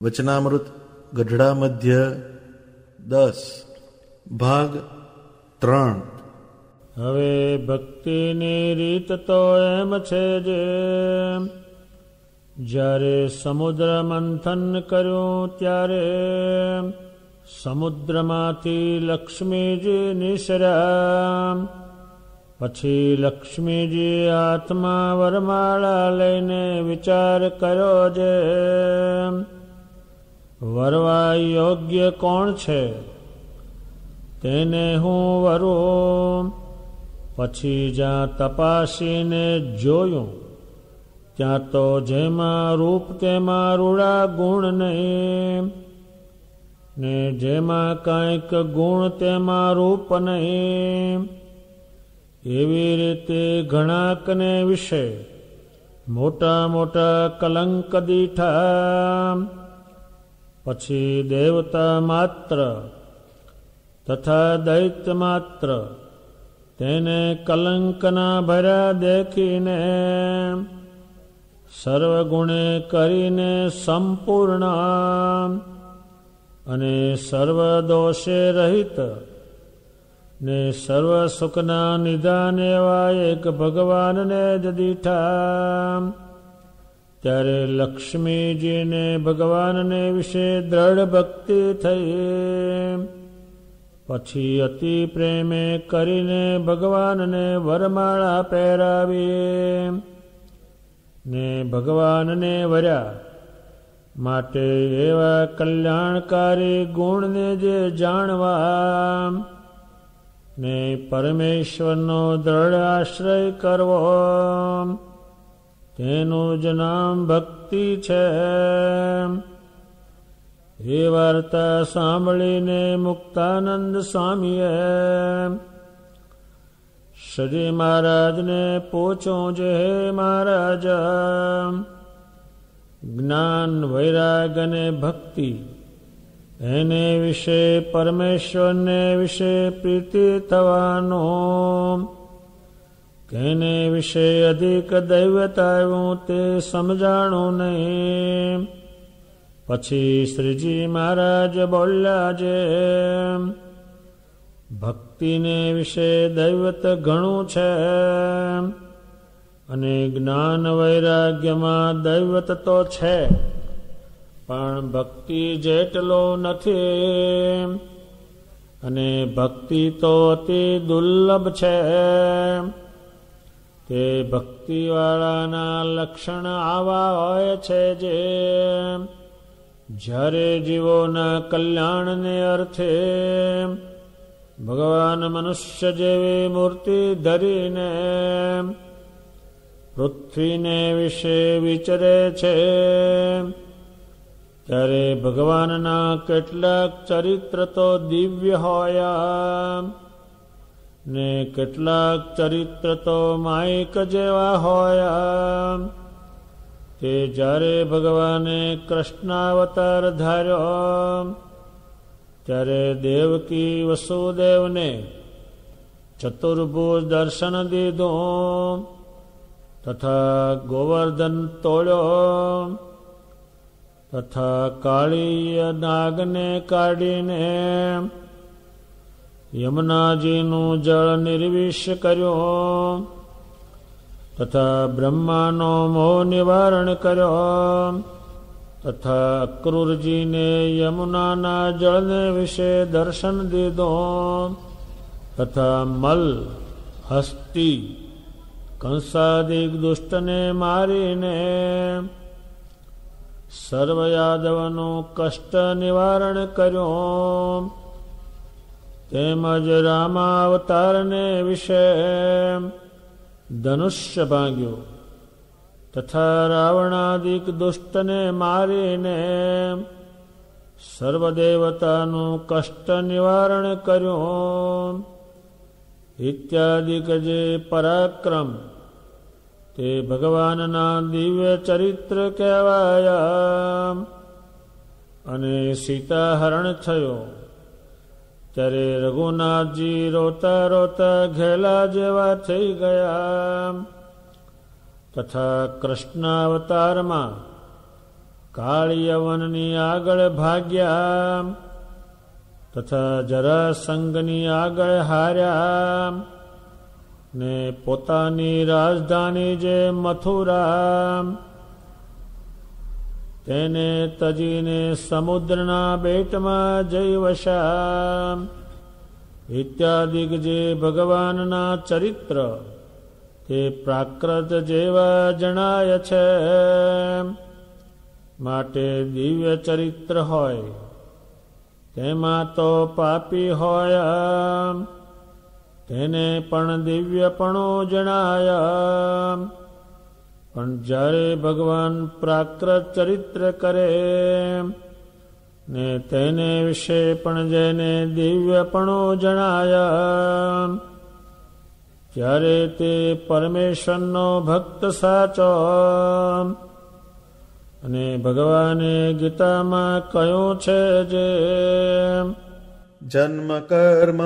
વચનામૃત ગઢડા મધ્ય 10 ભાગ 3. હવે ભક્તિની રીત તો એમ છે જે જ્યારે સમુદ્ર મંથન કર્યું ત્યારે સમુદ્રમાંથી લક્ષ્મીજી નિસર્યા. પછી લક્ષ્મીજી હાથમાં વરમાળા લઈને વિચાર કર્યો જે વરવા યોગ્ય કોણ છે તેને હું વરું. પછી જ્યાં તપાસીને જોયું ત્યાં તો જેમાં રૂપ તેમાં રૂડા ગુણ નહીં, ને જેમાં કંઈક ગુણ તેમાં રૂપ નહીં. એવી રીતે ઘણાકને વિશે મોટા મોટા કલંક દીઠા. પછી દેવતા માત્ર તથા દૈત્ય માત્ર તેને કલંકના ભર્યા દેખીને સર્વગુણે કરીને સંપૂર્ણ અને સર્વ દોષે રહિત ને સર્વ સુખના નિદાન એવા એક ભગવાનને જ દીઠા. ત્યારે લક્ષ્મીજીને ભગવાનને વિશે દ્રઢ ભક્તિ થઈ. પછી અતિ પ્રેમે કરીને ભગવાનને વરમાળા પહેરાવી ને ભગવાનને વર્યા. માટે એવા કલ્યાણકારી ગુણને જે જાણવા ને પરમેશ્વરનો દ્રઢ આશ્રય કરવો તેનું જ નામ ભક્તિ છે. એ વાર્તા સાંભળીને મુક્તાનંદ સ્વામીએ શ્રી મહારાજને પૂછ્યું જે હે મહારાજ, જ્ઞાન વૈરાગ અને ભક્તિ એને વિશે પરમેશ્વરને વિશે પ્રીતિ થવાનો કેને વિશે અધિક દૈવતા આવ્યું તે સમજાણું નહીં. પછી શ્રીજી મહારાજ બોલ્યા જે ભક્તિને વિશે દૈવત ઘણું છે અને જ્ઞાન વૈરાગ્યમાં દૈવત તો છે, પણ ભક્તિ જેટલો નથી અને ભક્તિ તો અતિ દુર્લભ છે. તે ભક્તિવાળાના લક્ષણ આવા હોય છે જે જ્યારે જીવોના કલ્યાણને અર્થે ભગવાન મનુષ્ય જેવી મૂર્તિ ધરીને પૃથ્વીને વિશે વિચરે છે ત્યારે ભગવાનના કેટલાક ચરિત્ર તો દિવ્ય હોય ને કેટલાક ચરિત્ર તો માયિક જેવા હોય. તે જ્યારે ભગવાને કૃષ્ણાવતાર ધાર્યો ત્યારે દેવકી વસુદેવને ચતુર્ભુજ દર્શન દીધું તથા ગોવર્ધન તોડ્યો તથા કાળીય નાગને કાઢીને યમુનાજીનું જળ નિર્વિષ કર્યું તથા બ્રહ્માનો મોહ નિવારણ કર્યો તથા અક્રૂરજીને યમુનાના જળને વિશે દર્શન દીધું તથા મલ હસ્તી કંસાદિક દુષ્ટને મારીને સર્વ યાદવનું કષ્ટ નિવારણ કર્યું. તેમજ રામાવતારને વિશે ધનુષ્ય ભાંગ્યું તથા રાવણાદિક દુષ્ટને મારીને સર્વદેવતાનું કષ્ટ નિવારણ કર્યું. ઇત્યાદિક જે પરાક્રમ તે ભગવાનના દિવ્ય ચરિત્ર કહેવાયા. અને સીતાહરણ થયો ત્યારે રઘુનાથજી રોતા રોતા ઘેલા જેવા થઈ ગયા તથા કૃષ્ણાવતારમાં કાળિયવનની આગળ ભાગ્યા તથા જરાસંઘની આગળ હાર્યા ને પોતાની રાજધાની જે મથુરા તેને તજીને સમુદ્રના બેટમાં જઈ વસ્યા ઇત્યાદિક જે ભગવાનના ચરિત્ર તે પ્રાકૃત જેવા જણાય છે. માટે દિવ્ય ચરિત્ર હોય તેમાં તો પાપી હોય તેને પણ દિવ્યપણું જણાય. પણ જ્યારે ભગવાન પ્રાકૃત ચરિત્ર કરે ને તેને વિશે પણ જેને દિવ્યપણું જણાય ત્યારે તે પરમેશ્વરનો ભક્ત સાચો. અને ભગવાને ગીતામાં કહ્યું છે જે જન્મ કર્મ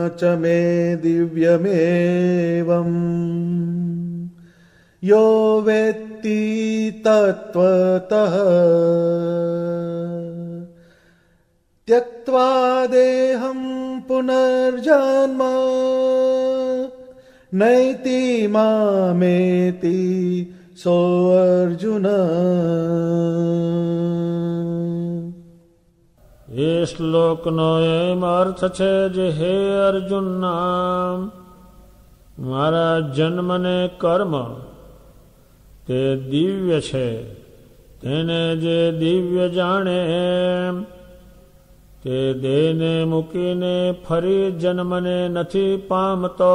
ચ મે દિવ્યમેવં યો વેત્તિ તત્વતઃ ત્યક્ત્વા દેહં પુનર્જન્મ નૈતિ મામેતિ સો અર્જુન. એ શ્લોકનો એમ અર્થ છે જે હે અર્જુનના મારા જન્મને કર્મ તે દિવ્ય છે. તેને જે દિવ્ય જાણે તે દેહને મૂકીને ફરી જન્મને નથી પામતો,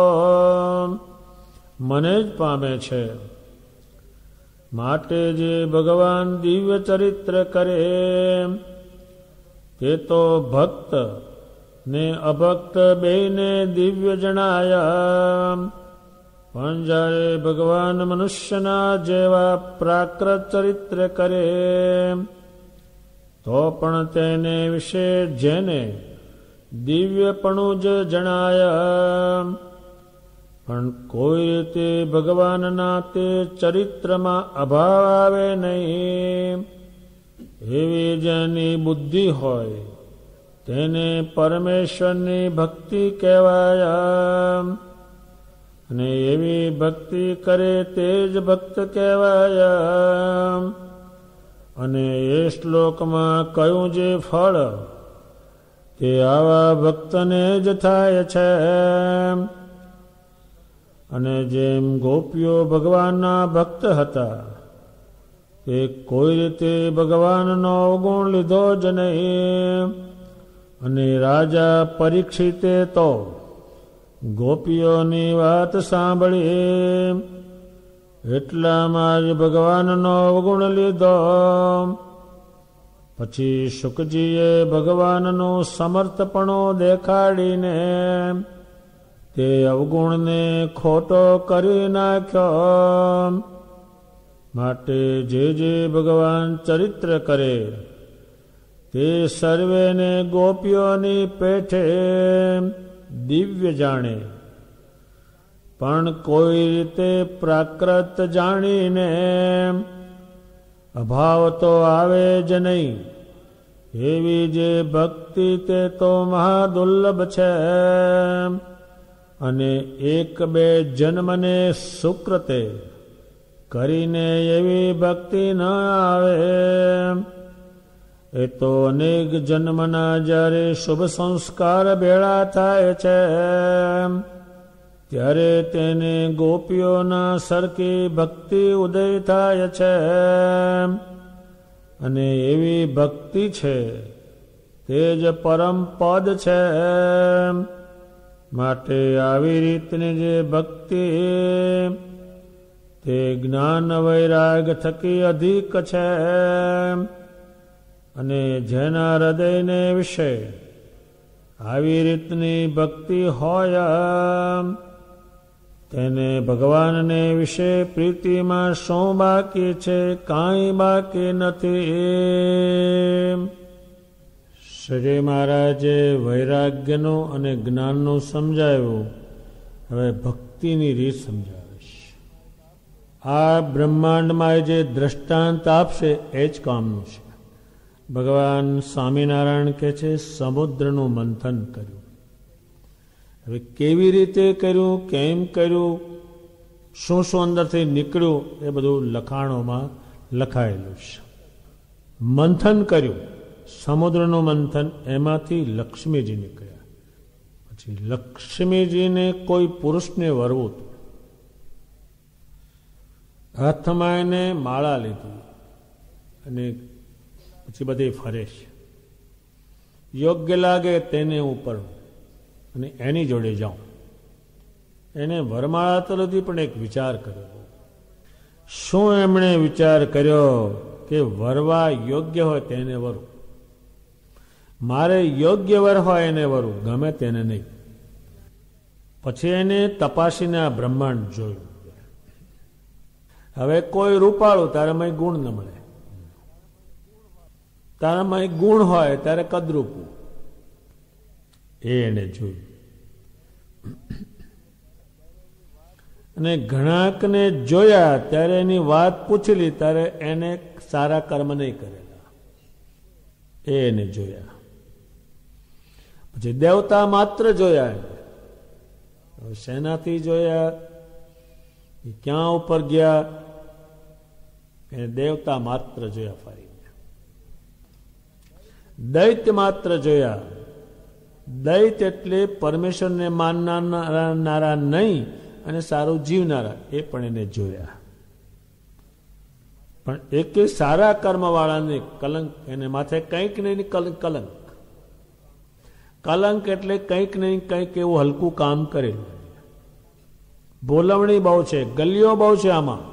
મને જ પામે છે. માટે જે ભગવાન દિવ્ય ચરિત્ર કરે તે તો ભક્ત ને અભક્ત બેયને દિવ્ય જણાયા. પણ જ્યારે ભગવાન મનુષ્યના જેવા પ્રાકૃત ચરિત્ર કરે તો પણ તેને વિશે જેને દિવ્યપણું જ જણાયા. પણ કોઈ રીતે ભગવાનના તે ચરિત્રમાં અભાવ આવે નહીં. એવી જેની બુદ્ધિ હોય તેને પરમેશ્વરની ભક્તિ કહેવાય. અને એવી ભક્તિ કરે તે જ ભક્ત કહેવાય. અને એ શ્લોકમાં કયું જે ફળ તે આવા ભક્તને જ થાય છે. અને જેમ ગોપીઓ ભગવાનના ભક્ત હતા તે કોઈ રીતે ભગવાનનો અવગુણ લીધો જ નહીં. અને રાજા પરીક્ષિતે તો ગોપીઓની વાત સાંભળી એટલામાં જ ભગવાનનો અવગુણ લીધો. પછી શુકજીએ ભગવાનનું સમર્થપણું દેખાડીને તે અવગુણને ખોટો કરી નાખ્યો. માટે જે ભગવાન ચરિત્ર કરે તે સર્વેને ગોપીઓની પેઠે દિવ્ય જાણે. પણ કોઈ રીતે પ્રાકૃત જાણીને અભાવ તો આવે જ નહીં. એવી જે ભક્તિ તે તો મહાદુર્લભ છે. અને એક બે જન્મને સુકૃતે કરીને એવી ભક્તિ ન આવે. એ તો અનેક જન્મના જ્યારે શુભ સંસ્કાર ભેળા થાય છે ત્યારે તેને ગોપીઓના સરખી ભક્તિ ઉદય થાય છે. અને એવી ભક્તિ છે તે જ પરમ પદ છે. માટે આવી રીતની જે ભક્તિ તે જ્ઞાન વૈરાગ થકી અધિક છે. અને જેના હૃદયને વિશે આવી રીતની ભક્તિ હોય તેને ભગવાનને વિશે પ્રીતિમાં શું બાકી છે? કાંઈ બાકી નથી. શ્રી મહારાજે વૈરાગ્યનું અને જ્ઞાનનું સમજાવ્યું. હવે ભક્તિની રીત સમજાવીશ. આ બ્રહ્માંડમાં જે દ્રષ્ટાંત આપશે એ જ કામનું છે. ભગવાન સ્વામિનારાયણ કહે છે સમુદ્રનું મંથન કર્યું. હવે કેવી રીતે કર્યું, કેમ કર્યું, શું શું અંદરથી નીકળ્યું, એ બધું લખાણોમાં લખાયેલું છે. મંથન કર્યું, સમુદ્રનું મંથન, એમાંથી લક્ષ્મીજી નીકળ્યા. પછી લક્ષ્મીજીને કોઈ પુરુષને વરવું હતું. હાથમાં એને માળા લીધી અને પછી બધી ફરે છે. યોગ્ય લાગે તેને ઉપર અને એની જોડે જાઉં. એને વરમાળા તો લીધી, પણ એક વિચાર કર્યો. શું એમણે વિચાર કર્યો કે વરવા યોગ્ય હોય તેને વરું, મારે યોગ્ય વર હોય એને વરું, ગમે તેને નહીં. પછી એને તપાસીને આ બ્રહ્માંડ જોયું. હવે કોઈ રૂપાળું તારામાં ગુણ ન મળે, તારામાં ગુણ હોય ત્યારે કદરૂપું, એ એને જોયું. અને ઘણાકને જોયા ત્યારે એની વાત પૂછેલી ત્યારે એને સારા કર્મ નહીં કરેલા, એને જોયા. પછી દેવતા માત્ર જોયા. શેનાથી જોયા, ક્યાં ઉપર ગયા, એને દેવતા માત્ર જોયા ફરીને. દૈત્ય માત્ર જોયા. દૈત્ય એટલે પરમેશ્વરને માનનારા નહીં અને સારું જીવનારા, એ પણ એને જોયા. પણ એક સારા કર્મ વાળાને કલંક, એને માથે કંઈક નહીં કલંક. કલંક એટલે કંઈક નહીં કંઈક એવું હલકું કામ કરેલું. બોલવણી બહુ છે, ગલીઓ બહુ છે. આમાં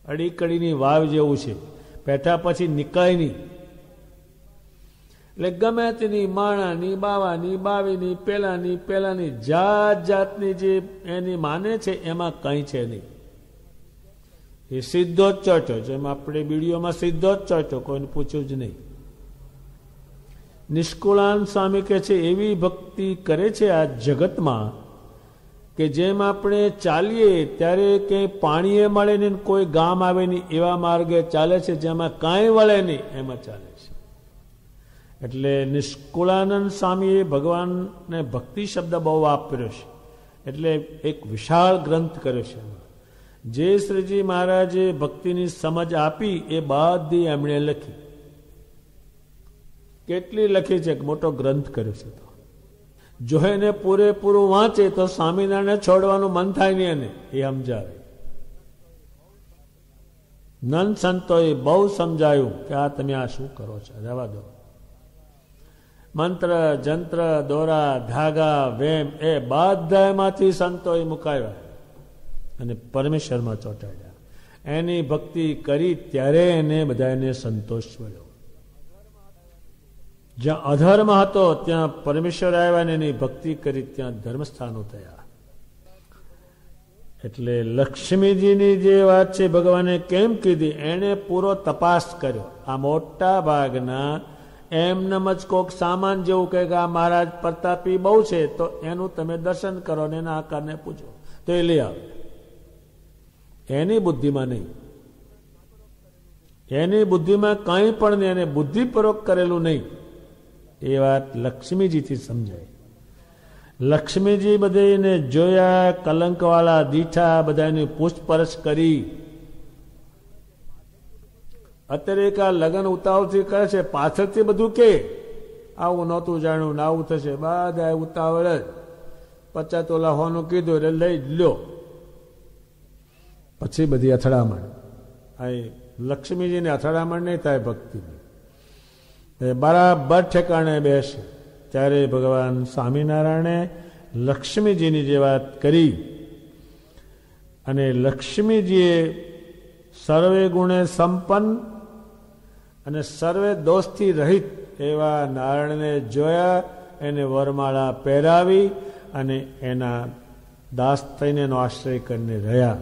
અડીકડીની વાવ જેવું છે, પેઠા પછી નીકળે નહીં. એટલે ગમે તેની માણાની, બાવાની, બાવીની, પેલાની જાત જાતની જે એની માને છે એમાં કંઈ છે નહીં. એ સીધો જ ચોટ્યો, જેમ આપણે વિડીયોમાં સીધો જ ચોટ્યો, કોઈને પૂછ્યું જ નહીં. નિષ્કુળાન સ્વામી કહે છે એવી ભક્તિ કરે છે આ જગતમાં કે જેમ આપણે ચાલીએ ત્યારે કંઈ પાણીએ મળે નહીં, કોઈ ગામ આવે નહીં, એવા માર્ગે ચાલે છે જેમાં કાંઈ વળે નહીં, એમાં ચાલે છે. એટલે નિષ્કુળાનંદ સ્વામીએ ભગવાનને ભક્તિ શબ્દ બહુ વાપર્યો છે. એટલે એક વિશાળ ગ્રંથ કર્યો છે. જે શ્રીજી મહારાજે ભક્તિની સમજ આપી એ બધી એમણે લખી. કેટલી લખી છે, મોટો ગ્રંથ કર્યો છે. તો જો એને પૂરેપૂરું વાંચે તો સ્વામિનારાયણ છોડવાનું મન થાય નહીં, એને એ સમજાવે. નંદ સંતોએ બહુ સમજાયું કે આ તમે આ શું કરો છો, રહેવા દો. મંત્ર, જંત્ર, દોરા, ધાગા, વેમ એ બધામાંથી સંતોએ મુકાવ્યા અને પરમેશ્વરમાં ચોંટાડ્યા. એની ભક્તિ કરી ત્યારે એને બધાને સંતોષ મળ્યો. જ્યાં અધર્મ હતો ત્યાં પરમેશ્વર આવ્યા ને એની ભક્તિ કરી ત્યાં ધર્મસ્થાનો થયા. એટલે લક્ષ્મીજીની જે વાત છે ભગવાને કેમ કીધી, એને પૂરો તપાસ કર્યો. આ મોટા ભાગના એમનેમ જ કોક સામાન જેવું કહે કે આ મહારાજ પ્રતાપી બહુ છે તો એનું તમે દર્શન કરો ને એના આકારને પૂછો તો એ લઈ આવે. એની બુદ્ધિમાં નહીં, એની બુદ્ધિમાં કંઈ પણ નહીં, એને બુદ્ધિપૂર્વક કરેલું નહીં. એ વાત લક્ષ્મીજીથી સમજાય. લક્ષ્મીજી બધાને જોયા, કલંકવાળા દીઠા, બધાની પૂછપરછ કરી. અત્યારે એક આ લગ્ન ઉતાવળથી કરે છે, પાછળથી બધું કે આવું નહોતું જાણ્યું ને આવું થશે, બધા ઉતાવળ જ 50 તોલા હોનું કીધું એટલે લઈ જ લ્યો. પછી બધી અથડામણ. અહીં લક્ષ્મીજીને અથડામણ નહીં થાય ભક્તિની. બરાબર ઠેકાણે બેસે ત્યારે ભગવાન સ્વામિનારાયણે લક્ષ્મીજીની જે વાત કરી અને લક્ષ્મીજીએ સર્વે ગુણે સંપન્ન અને સર્વે દોષથી રહિત એવા નારાયણને જોયા, એને વરમાળા પહેરાવી અને એના દાસ થઈને એનો આશ્રય કરીને રહ્યા.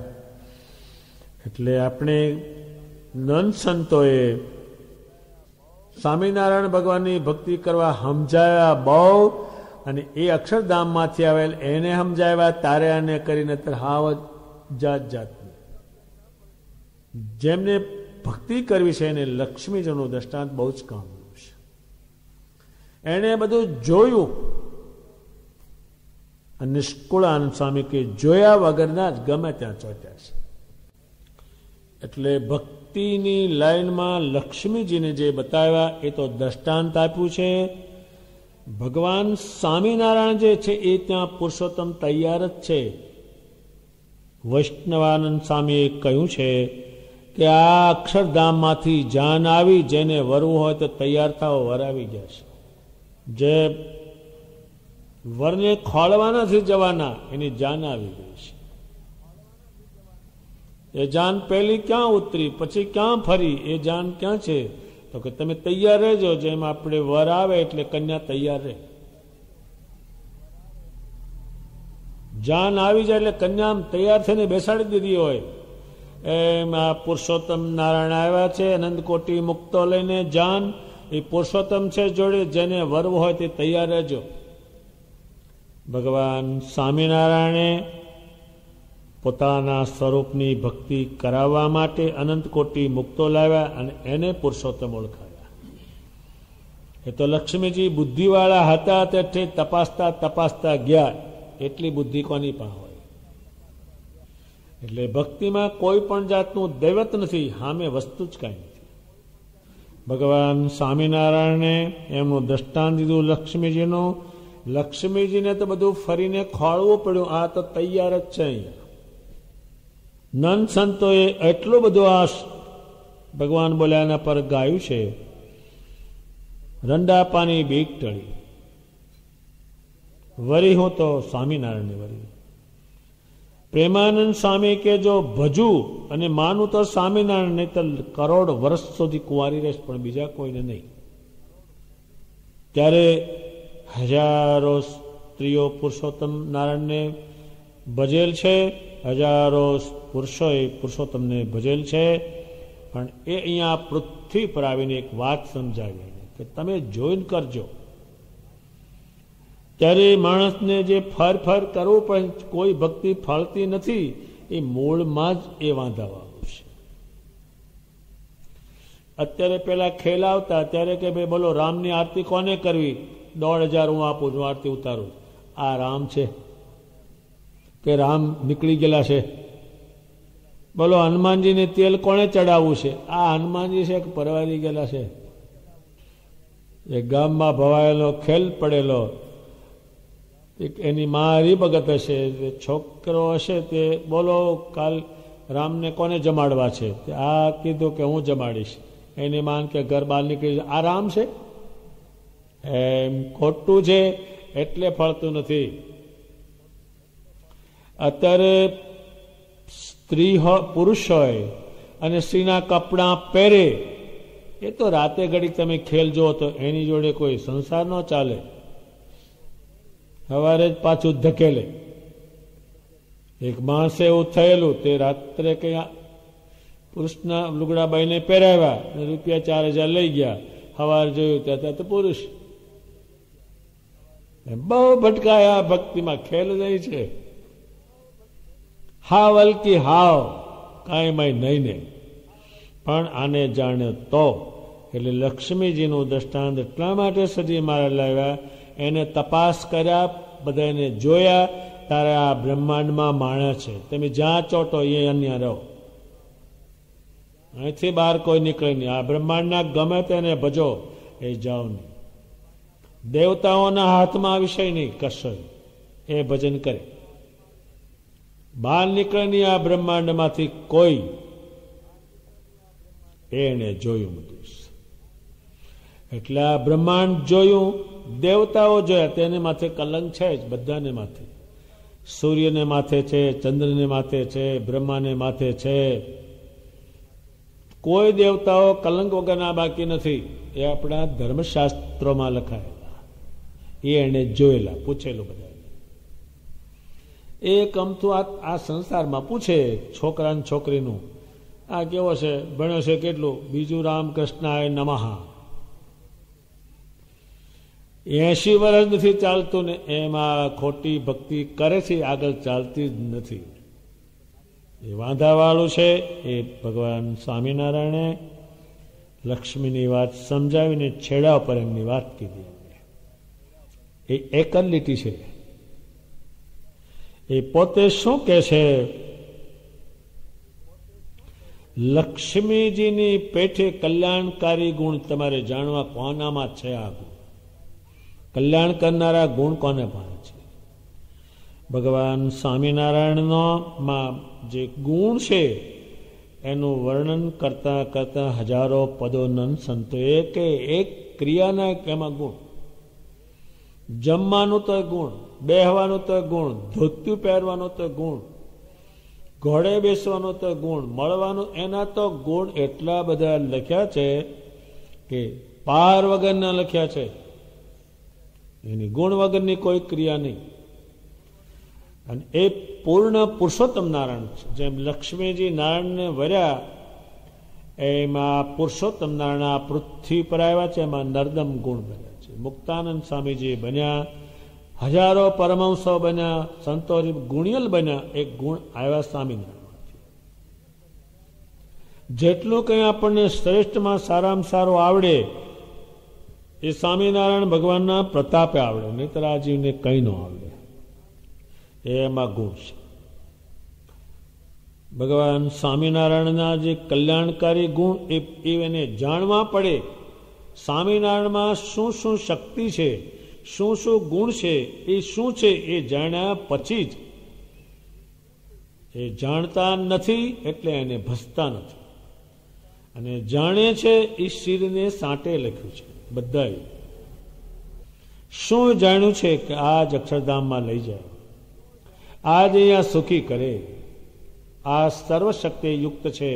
એટલે આપણે નંદ સંતોએ સ્વામિનારાયણ ભગવાનની ભક્તિ કરવા સમજાવ્યા બહુ, અને એ અક્ષરધામમાંથી આવેલ એને સમજાવ્યા તારે આને કરીને હાવ જાત જાતની. જેમને ભક્તિ કરવી છે એને લક્ષ્મીજીનું દ્રષ્ટાંત બહુ જ કામનું છે. એણે બધું જોયું. નિષ્કુળ આનંદ સ્વામી કે જોયા વગરના જ ગમે ત્યાં ચોટ્યા છે. એટલે ભક્તિની લાઈનમાં લક્ષ્મીજીને જે બતાવ્યા એ તો દ્રષ્ટાંત આપ્યું છે. ભગવાન સ્વામિનારાયણ જે છે એ ત્યાં પુરુષોત્તમ તૈયાર જ છે. વૈષ્ણવાનંદ સ્વામીએ કહ્યું છે કે આ અક્ષરધામમાંથી જાન આવી, જેને વરવું હોય તો તૈયાર થાવ, વર આવી જશે. જે વરને ખોળવા નથી જવાના, એની જાન આવી ગઈ છે. એ જાન પહેલી ક્યાં ઉતરી, પછી ક્યાં ફરી, એ જાન ક્યાં છે? તો કે તમે તૈયાર રહેજો. જેમ આપણે વર આવે એટલે કન્યા તૈયાર રહે. જાન આવી જાય એટલે કન્યા તૈયાર થઈને બેસાડી દીધી હોય. એમ આ પુરુષોત્તમ નારાયણ આવ્યા છે અનંત કોટી મુક્તો લઈને. જાન એ પુરુષોત્તમ છે જોડે, જેને વરવું હોય તે તૈયાર રહેજો. ભગવાન સ્વામિનારાયણે પોતાના સ્વરૂપની ભક્તિ કરાવવા માટે અનંત કોટી મુક્તો લાવ્યા અને એને પુરુષોત્તમ ઓળખાયા. એ તો લક્ષ્મીજી બુદ્ધિવાળા હતા, તેથી તપાસતા તપાસતા ગયા. એટલી બુદ્ધિ કોની પણ હોય. એટલે ભક્તિમાં કોઈ પણ જાતનું દૈવત નથી, સામે વસ્તુ જ કાંઈ નથી. ભગવાન સ્વામિનારાયણે એમનું દ્રષ્ટાંત દીધું લક્ષ્મીજીનું. લક્ષ્મીજીને તો બધું ફરીને ખોળવું પડ્યું. આ તો તૈયાર જ છે. અહીંયા નંદ સંતોએ એટલું બધું આ ભગવાન બોલ્યાના પર ગાયું છે. રંડાપાની બીક ટળી, વરી હું તો સ્વામિનારાયણને વરી. પ્રેમાનંદ સ્વામી કે જો ભજુ અને માનું તો સ્વામિનારાયણ, નહીં તો કરોડ વર્ષ સુધી કુંવારી રહેશ, પણ બીજા કોઈને નહીં. ત્યારે હજારો સ્ત્રીઓ પુરુષોત્તમ નારાયણને ભજેલ છે, હજારો પુરુષોએ પુરુષોત્તમને ભજેલ છે. પણ એ અહીંયા પૃથ્વી પર આવીને એક વાત સમજાવી કે તમે જોઈન કરજો. ત્યારે માણસને જે ફર કરવું પણ કોઈ ભક્તિ ફળતી નથી, એ મૂળમાં જ એ વાંધાવાનું છે. અત્યારે પેલા ખેલ આવતા ત્યારે કે ભાઈ બોલો રામની આરતી કોને કરવી? 1,500 હું આપું છું, આરતી ઉતારું. આ રામ છે કે રામ નીકળી ગયેલા છે? બોલો હનુમાનજીને તેલ કોને ચડાવવું છે? આ હનુમાનજી છે કે પરવારી ગયેલા છે? એ ગામમાં ભવાયેલો ખેલ પડેલો, એની માં હરિભગત હશે, છોકરો હશે તે બોલો કાલ રામને કોને જમાડવા છે? આ કીધું કે હું જમાડીશ. એની માન કે ઘર બહાર નીકળી. આ રામ છે? એમ ખોટું છે, એટલે ફળતું નથી. અત્યારે સ્ત્રી પુરુષ હોય અને સ્ત્રીના કપડાં પહેરે, એ તો રાતે ઘડી તમે ખેલ જુઓ તો એની જોડે કોઈ સંસાર ન ચાલે. સવારે જ પાછું ધકેલે. એક માણસે એવું થયેલું, તે રાત્રે કઈ પુરુષના લુગડાબાઈને પહેરાવ્યા, રૂપિયા 4,000 લઈ ગયા. સવારે જોયું ત્યાં તો પુરુષ. બહુ ભટકાયા ભક્તિમાં. ખેલ નહીં છે. હાવ હલકી હાવ કાંઈ માય નહીં ને. પણ આને જાણે તો. એટલે લક્ષ્મીજીનું દ્રષ્ટાંત એટલા માટે સજી મારા લાવ્યા, એને તપાસ કર્યા, બધાને જોયા. તારે આ બ્રહ્માંડમાં માણસ છે, તમે જ્યાં ચોટો એ અન્ય રહો, અહીંથી બહાર કોઈ નીકળે નહીં. આ બ્રહ્માંડના ગમે તેને ભજો, એ જાઓ નહીં. દેવતાઓના હાથમાં વિષય નહીં કશો, એ ભજન કરે. બહાર નીકળે નહીં આ બ્રહ્માંડમાંથી કોઈ. એને જોયું બધું. એટલે આ બ્રહ્માંડ જોયું, દેવતાઓ જોયા. તેને માથે કલંક છે જ, બધાને માથે. સૂર્યને માથે છે, ચંદ્રને માથે છે, બ્રહ્માને માથે છે. કોઈ દેવતાઓ કલંક વગરના બાકી નથી. એ આપણા ધર્મશાસ્ત્રોમાં લખાયેલા, એ એને જોયેલા, પૂછેલું બધા. એક અમથું આ સંસારમાં પૂછે છોકરાને છોકરીનું, આ કેવો છે, ભણ્યો છે કેટલું? બીજું રામકૃષ્ણાય નમઃ. 80 વર્ષ નથી ચાલતું ને એમાં ખોટી ભક્તિ કરે છે, આગળ ચાલતી જ નથી. એ વાંધાવાળું છે એ ભગવાન સ્વામિનારાયણે લક્ષ્મીની વાત સમજાવીને છેડા ઉપર એમની વાત કીધી. એ એક જ લીટી છે. એ પોતે શું કે છે? લક્ષ્મીજીની પેઠે કલ્યાણકારી ગુણ તમારે જાણવા કોનામાં છે. આ ગુણ કલ્યાણ કરનારા ગુણ કોને પાસે છે? ભગવાન સ્વામિનારાયણનો માં જે ગુણ છે એનું વર્ણન કરતા કરતા હજારો પદો નંદ સંતોએ કે એક ક્રિયાના એમાં ગુણ, જમવાનું તો ગુણ, બેહવાનું તો ગુણ, ધોતિયું પહેરવાનું તો ગુણ, ઘોડે બેસવાનો તો ગુણ, મળવાનું એના તો ગુણ એટલા બધા લખ્યા છે કે પાર વગરના લખ્યા છે. એની ગુણ વગરની કોઈ ક્રિયા નહીં. અને એ પૂર્ણ પુરુષોત્તમ નારાયણ છે. જેમ લક્ષ્મીજી નારાયણને વર્યા એમાં પુરુષોત્તમ નારાયણ પૃથ્વી પર આવ્યા છે, એમાં નર્દમ ગુણ બન્યા છે. મુક્તાનંદ સ્વામીજી બન્યા, હજારો પરમહંસો બન્યા, સંતો ગુણિયલ બન્યા. એક ગુણ આવ્યા સ્વામિનારાયણમાંથી. જેટલું કંઈ આપણને શ્રેષ્ઠમાં સારામાં સારું આવડે એ સ્વામિનારાયણ ભગવાનના પ્રતાપે આવડે, નહીતર આ જીવને કંઈ ન આવડે. એમાં ગુણ છે. ભગવાન સ્વામિનારાયણના જે કલ્યાણકારી ગુણ એને જાણવા પડે. સ્વામિનારાયણમાં શું શું શક્તિ છે, શું શું ગુણ છે, એ શું છે એ જાણ્યા પછી જ એ જાણતા નથી એટલે એને ભસતા નથી. અને જાણે છે એ શિરને સાંટે લખ્યું છે. બધાએ શું જાણ્યું છે કે આ જ અક્ષરધામમાં લઈ જાય, આજ અહીંયા સુખી કરે, આ સર્વશક્તિ યુક્ત છે.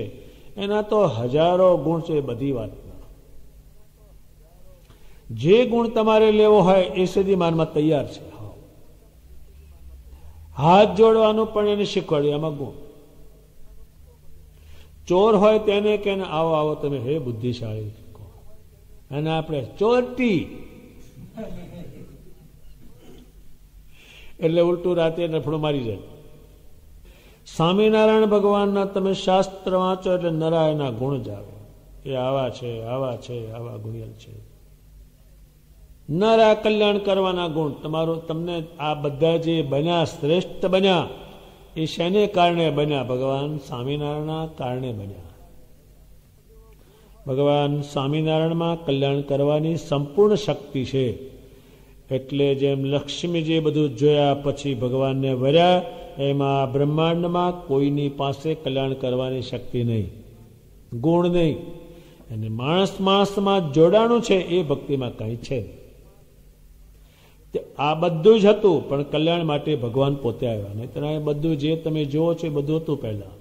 એના તો હજારો ગુણ છે. બધી વાતના જે ગુણ તમારે લેવો હોય એ સુધી માનમાં તૈયાર છે. હાથ જોડવાનું પણ એને શીખવાડ્યું, એમાં ગુણ. ચોર હોય તેને કે આવો આવો તમે હે બુદ્ધિશાળી, અને આપણે ચોરટી એટલે ઉલટું રાતે નફડું મારી જાય. સ્વામિનારાયણ ભગવાનના તમે શાસ્ત્ર વાંચો એટલે નારાયણના ગુણ જ આવે. એ આવા છે, આવા છે, આવા ગુણિયલ છે. નરા કલ્યાણ કરવાના ગુણ તમારું તમને આ બધા જે બન્યા શ્રેષ્ઠ બન્યા એ શેને કારણે બન્યા? ભગવાન સ્વામિનારાયણના કારણે બન્યા. ભગવાન સ્વામિનારાયણમાં કલ્યાણ કરવાની સંપૂર્ણ શક્તિ છે. એટલે જેમ લક્ષ્મીજી બધું જોયા પછી ભગવાનને વર્યા, એમાં બ્રહ્માંડમાં કોઈની પાસે કલ્યાણ કરવાની શક્તિ નહીં, ગુણ નહીં. અને માણસ માણસમાં જોડાણું છે એ ભક્તિમાં કંઈ છે. આ બધું જ હતું પણ કલ્યાણ માટે ભગવાન પોતે આવ્યા. નહીં તો બધું જે તમે જુઓ છો એ બધું હતું પહેલા.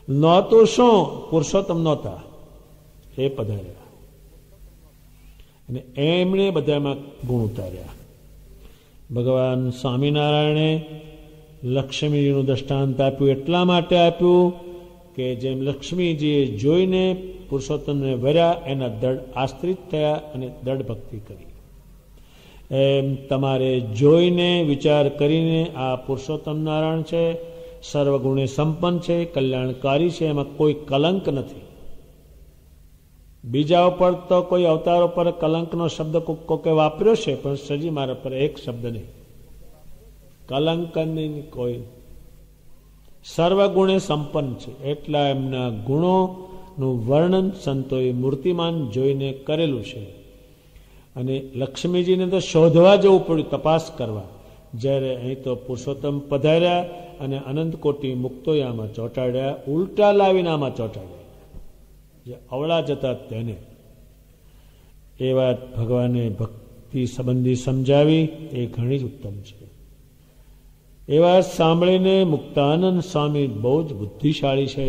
નહોતું શું? પુરુષોત્તમ નહોતા, એ પધાર્યા અને એમણે બધામાં ગુણ ઉતાર્યા. ભગવાન સ્વામિનારાયણે લક્ષ્મીજીનું દ્રષ્ટાંત આપ્યું એટલા માટે આપ્યું કે જેમ લક્ષ્મીજીએ જોઈને પુરુષોત્તમને વર્યા, એના દૃઢ આશ્રિત થયા અને દૃઢ ભક્તિ કરી. એમ તમારે જોઈને વિચાર કરીને આ પુરુષોત્તમ નારાયણ છે, સર્વગુણે સંપન્ન છે, કલ્યાણકારી છે, એમાં કોઈ કલંક નથી. બીજા ઉપર તો કોઈ અવતાર ઉપર કલંકનો શબ્દ કોકે વાપર્યો છે, પણ સજી મારા પર એક શબ્દ નહીં, કલંક નહીં કોઈ. સર્વગુણે સંપન્ન છે એટલા એમના ગુણોનું વર્ણન સંતોએ મૂર્તિમાન જોઈને કરેલું છે. અને લક્ષ્મીજીને તો શોધવા જવું પડ્યું, તપાસ કરવા. જ્યારે અહીં તો પુરુષોત્તમ પધાર્યા અને અનંત કોટી મુક્તોયામાં ચોંટાડ્યા, ઉલટા લાવીને આમાં ચોંટાડ્યા, જે અવળા જતા તેને. એ વાત ભગવાને ભક્તિ સંબંધી સમજાવી, એ ઘણી જ ઉત્તમ છે. એ વાત સાંભળીને મુક્તાનંદ સ્વામી બહુ જ બુદ્ધિશાળી છે.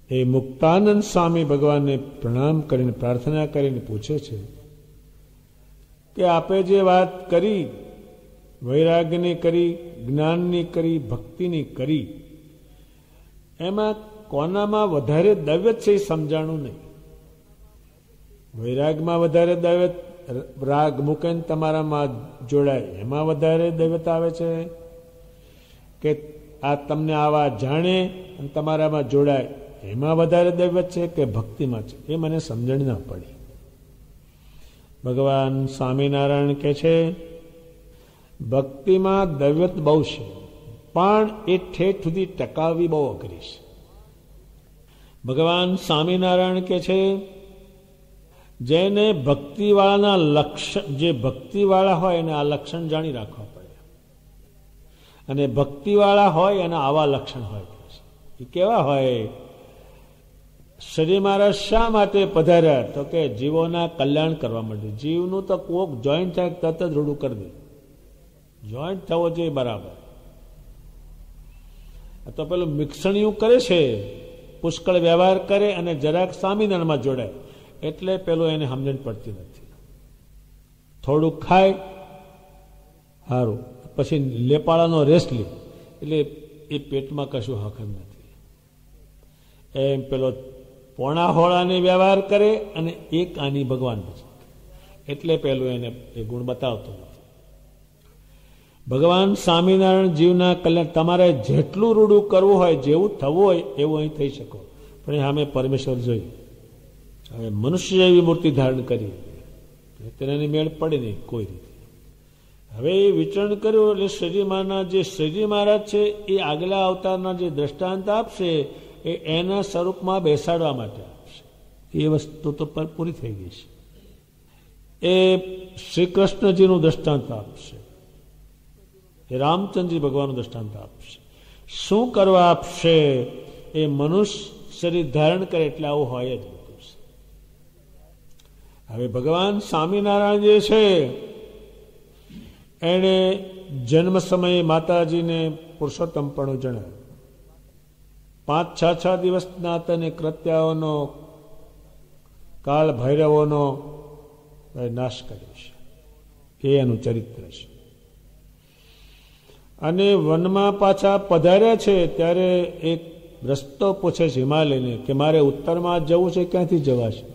એ મુક્તાનંદ સ્વામી ભગવાનને પ્રણામ કરીને પ્રાર્થના કરીને પૂછે છે કે આપે જે વાત કરી, વૈરાગ્યની કરી, જ્ઞાનની કરી, ભક્તિની કરી, એમાં કોનામાં વધારે દૈવત છે એ સમજાણું નહીં. વૈરાગમાં વધારે દૈવત, રાગ મૂકીને તમારામાં જોડાય એમાં વધારે દૈવત આવે છે, કે આ તમને આવા જાણે અને તમારામાં જોડાય એમાં વધારે દૈવત છે કે ભક્તિમાં છે, એ મને સમજણ ના પડી. ભગવાન સ્વામિનારાયણ કહે છે ભક્તિમાં દૈવત બહુ છે, પણ એ ઠેઠ સુધી ટકાવવી બહુ અઘરી છે. ભગવાન સ્વામિનારાયણ કહે છે જેને ભક્તિવાળાના લક્ષણ, જે ભક્તિવાળા હોય એને આ લક્ષણ જાણી રાખવા પડે, અને ભક્તિવાળા હોય એના આવા લક્ષણ હોય. એ કેવા હોય? શ્રી મહારાજ શા માટે પધાર્યા? તો કે જીવોના કલ્યાણ કરવા માટે. જીવનું તો કોક જોઈન્ટ થાય તરત જ રૂડું કરી દે, જોઈન્ટ થવો જોઈએ બરાબર. તો પેલું મિક્સણિયું કરે છે, પુષ્કળ વ્યવહાર કરે અને જરાક સ્વામિનારાયણમાં જોડાય એટલે પેલું એને સમજણ પડતી નથી. થોડું ખાય સારું, પછી લેપાળાનો રેસ લે એટલે એ પેટમાં કશું હકમ નથી. એમ પેલો પોણા હોળાની વ્યવહાર કરે અને એક આની ભગવાન બચે એટલે પેલું એને એ ગુણ બતાવતો નથી. ભગવાન સ્વામિનારાયણ જીવના કલ્યાણ, તમારે જેટલું રૂડું કરવું હોય, જેવું થવું હોય એવું અહીં થઈ શકો, પણ સામે પરમેશ્વર જોઈ. હવે મનુષ્ય એવી મૂર્તિ ધારણ કરી તેનાની મેળ પડે નહીં કોઈ રીતે. હવે એ વિચરણ કર્યું એટલે શ્રીજી મહારાજ, જે શ્રીજી મહારાજ છે એ આગલા અવતારના જે દ્રષ્ટાંત આપશે એ એના સ્વરૂપમાં બેસાડવા માટે આપશે. એ વસ્તુ તો પૂરી થઈ ગઈ છે. એ શ્રી કૃષ્ણજીનું દ્રષ્ટાંત આપશે, એ રામચંદ્રજી ભગવાનનું દ્રષ્ટાંત આપશે. શું કરવા આપશે? એ મનુષ્ય શરીર ધારણ કરે એટલે આવું હોય જ. હવે ભગવાન સ્વામિનારાયણ જે છે એણે જન્મ સમયે માતાજીને પુરુષોત્તમપણું જણાવ્યું. 5-6 દિવસના તેને કૃત્યાઓનો, કાળ ભૈરવોનો નાશ કર્યો છે, એ એનું ચરિત્ર છે. અને વનમાં પાછા પધાર્યા છે ત્યારે એક રસ્તો પૂછે છે હિમાલયને કે મારે ઉત્તરમાં જવું છે, ક્યાંથી જવાશે?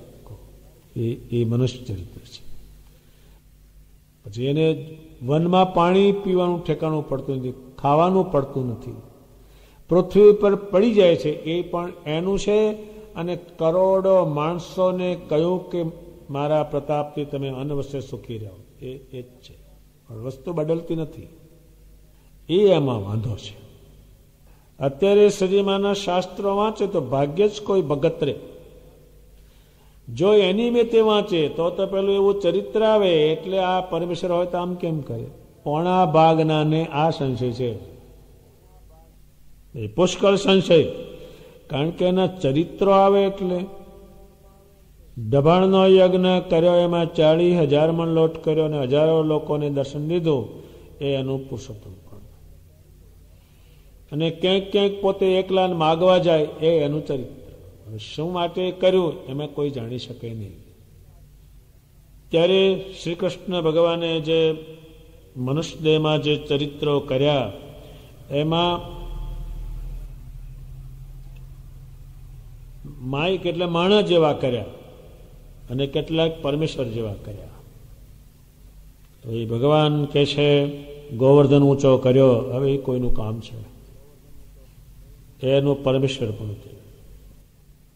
એ મનુષ્ય ચરિત્ર છે. પછી એને વનમાં પાણી પીવાનું ઠેકાણું પડતું નથી, ખાવાનું પડતું નથી, પૃથ્વી પર પડી જાય છે, એ પણ એનું છે. અને કરોડો માણસોને કહ્યું કે મારા પ્રતાપથી તમે અનવશ્ય સુખી રહો, એ જ છે. પણ વસ્તુ બદલતી નથી, એ એમાં વાંધો છે. અત્યારે શ્રીજીમાના શાસ્ત્રો વાંચે તો ભાગ્ય જ કોઈ ભગત રે. જો એની મેં તે વાંચે તો પેલું એવું ચરિત્ર આવે એટલે આ પરમેશ્વર હોય તો આમ કેમ કરે? પોણા ભાગના ને આ સંશય છે, એ પુષ્કળ સંશય. કારણ કે એના ચરિત્રો આવે એટલે દબાણનો યજ્ઞ કર્યો, એમાં 40,000 મણ લોટ કર્યો અને હજારો લોકોને દર્શન દીધું, એ એનું પુરુષોત્તમ. અને ક્યાંક ક્યાંક પોતે એકલા માગવા જાય, એ એનું ચરિત્ર. શું માટે કર્યું એમાં કોઈ જાણી શકે નહીં. ત્યારે શ્રી કૃષ્ણ ભગવાને જે મનુષ્ય દેહમાં જે ચરિત્રો કર્યા એમાં માઇક એટલે માણસ જેવા કર્યા અને કેટલાક પરમેશ્વર જેવા કર્યા. તો એ ભગવાન કહે છે ગોવર્ધન ઊંચો કર્યો, હવે એ કોઈનું કામ છે? એનું પરમેશ્વર પણ છે,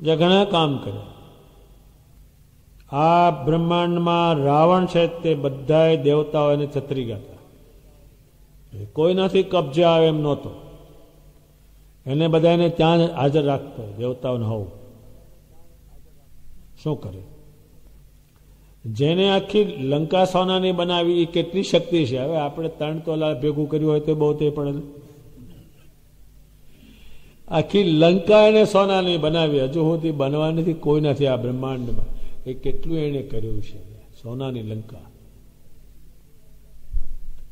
જે ઘણા કામ કર્યા. આ બ્રહ્માંડમાં રાવણ છે તે બધા દેવતાઓ એને છત્રી ગયા હતા, કોઈનાથી કબજે આવે એમ નહોતો. એને બધાને ત્યાં હાજર રાખતો, દેવતાઓને હોવું. શું કરે? જેને આખી લંકા સોનાની બનાવી એ કેટલી શક્તિ છે. હવે આપણે 3 તોલા ભેગું કર્યું હોય તો બહુ તે પડે. આખી લંકા એને સોનાની બનાવી, હજુ સુધી બનવા નથી કોઈ નથી આ બ્રહ્માંડમાં. એ કેટલું એને કર્યું છે, સોનાની લંકા.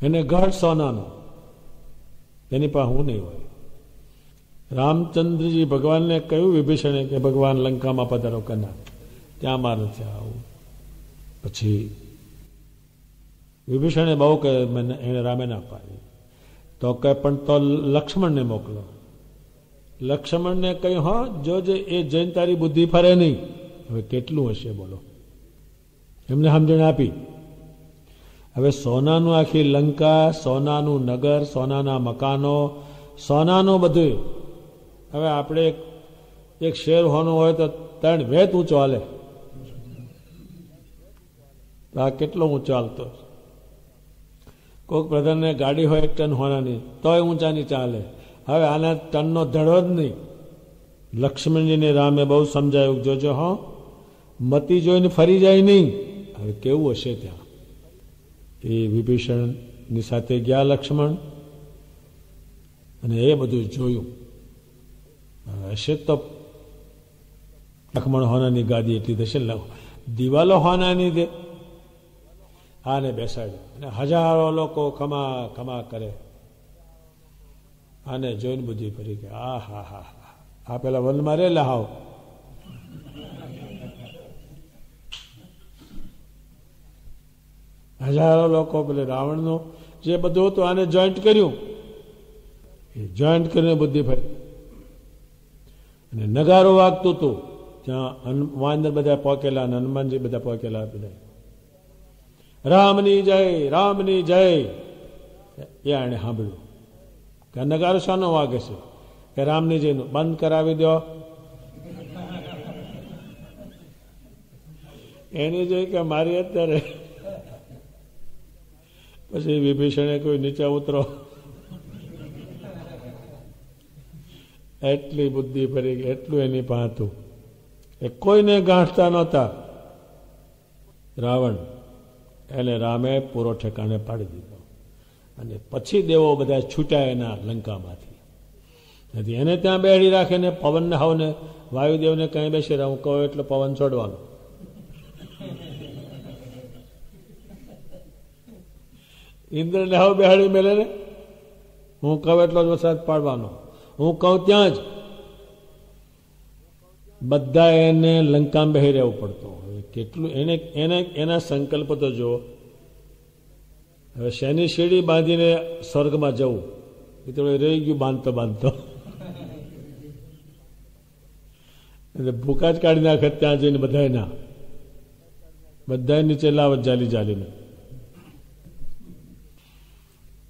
એને ગઢ સોનાનો, એની પાસે હું નહીં હોય. રામચંદ્રજી ભગવાનને કહ્યું વિભીષણે કે ભગવાન લંકામાં પધારો કરનાર, ત્યાં મારે નથી આવું. પછી વિભીષણે બહુ કહે, એને રામે ના પાડી. તો કહે પણ તો લક્ષ્મણને મોકલો. લક્ષ્મણને કહ્યું હા જોજે એ જૈન તારી બુદ્ધિ ફરે નહીં. હવે કેટલું હશે બોલો? એમને સમજણ આપી. હવે સોનાનું આખી લંકા, સોનાનું નગર, સોનાના મકાનો, સોનાનું બધું. હવે આપણે એક શેર હોનું હોય તો 3 વેત ઊંચો હાલે. આ કેટલો ઊંચો હાલતો. કોઈક પ્રધાનને ગાડી હોય 1 ટન હોનાની તોય ઊંચા નીચા હાલે. હવે આના ટનનો ધડો જ નહીં. લક્ષ્મણજીને રામે બહુ સમજાયું, જોજો હો મતી જોઈને ફરી જાય નહીં. હવે કેવું હશે ત્યાં. એ વિભીષણની સાથે ગયા લક્ષ્મણ, અને એ બધું જોયું. હશે તો લક્ષ્મણ હોનાની ગાદી એટલી થશે, દિવાલો હોનાની દે. આને બેસાડ્યો અને હજારો લોકો ખમા ખમા કરે. આને જોઈને બુદ્ધિ ફરી કે આ હા હા હા, આ પેલા વનમાં રેલા હાવ. હજારો લોકો પેલે રાવણનું જે બધું હતું આને જોઈન્ટ કર્યું. એ જોઈન્ટ કરીને બુદ્ધિ ફરી. અને નગારો વાગતું હતું ત્યાં વાંદર બધા પહોંચેલા અને હનુમાનજી બધા પહોંચેલા. બધા રામની જય, રામની જય. એ આને સાંભળ્યું કે નગારો શાનો વાગે છે, કે રામની જયનું બંધ કરાવી દો. એની જોઈ કે મારી અત્યારે. પછી વિભીષણે કોઈ નીચે ઉતરો. એટલી બુદ્ધિ ફરી ગઈ, એટલું એની પાસે હતું. એ કોઈને ગાંઠતા નહોતા. રાવણ એને રામે પૂરો ઠેકાણે પાડી દીધો. અને પછી દેવો બધા છૂટ્યા એના લંકામાંથી. એને ત્યાં બેડી રાખીને પવનને હાવને વાયુદેવને કઈ બેસી રહ્યા, હું કહું એટલે પવન છોડવાનો. ઇન્દ્રને હાવ બેહાડી મેલે ને, હું કહું એટલો જ વરસાદ પાડવાનો, હું કહું ત્યાં જ. બધા એને લંકામાં બેહી રહેવું પડતું. કેટલું એને એના સંકલ્પ તો જો. હવે શેની શેરડી બાંધીને સ્વર્ગમાં જવું એ તો રહી ગયું બાંધતો બાંધતો. એટલે ભૂકા જ કાઢી નાખે ત્યાં જઈને બધા નીચે લાવત જાલી જાલીને.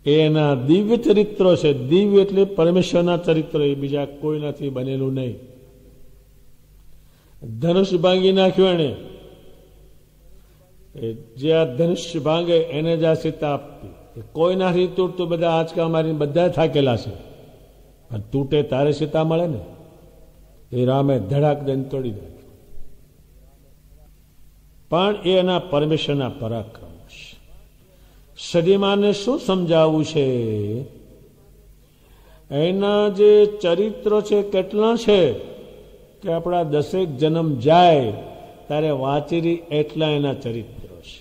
એના દિવ્ય ચરિત્રો છે. દિવ્ય એટલે પરમેશ્વરના ચરિત્રો, એ બીજા કોઈનાથી બનેલું નહીં. ધનુષ ભાંગી નાખ્યું એને. જે આ ધનુષ્ય ભાંગે એને જ આ સીતા આપતી. કોઈનાથી તૂટતું, બધા આંચકા મારીને બધા થાકેલા છે. તૂટે તારે સીતા મળે ને. એ રામે ધડાક દઈને તોડી નાખ્યું. પણ એ એના પરમેશ્વરના પરાક્રમ છે. સદીમાને શું સમજાવવું છે? એના જે ચરિત્રો છે કેટલા છે કે આપણા 10 જન્મ જાય ત્યારે વાંચી એટલા એના ચરિત્રો છે,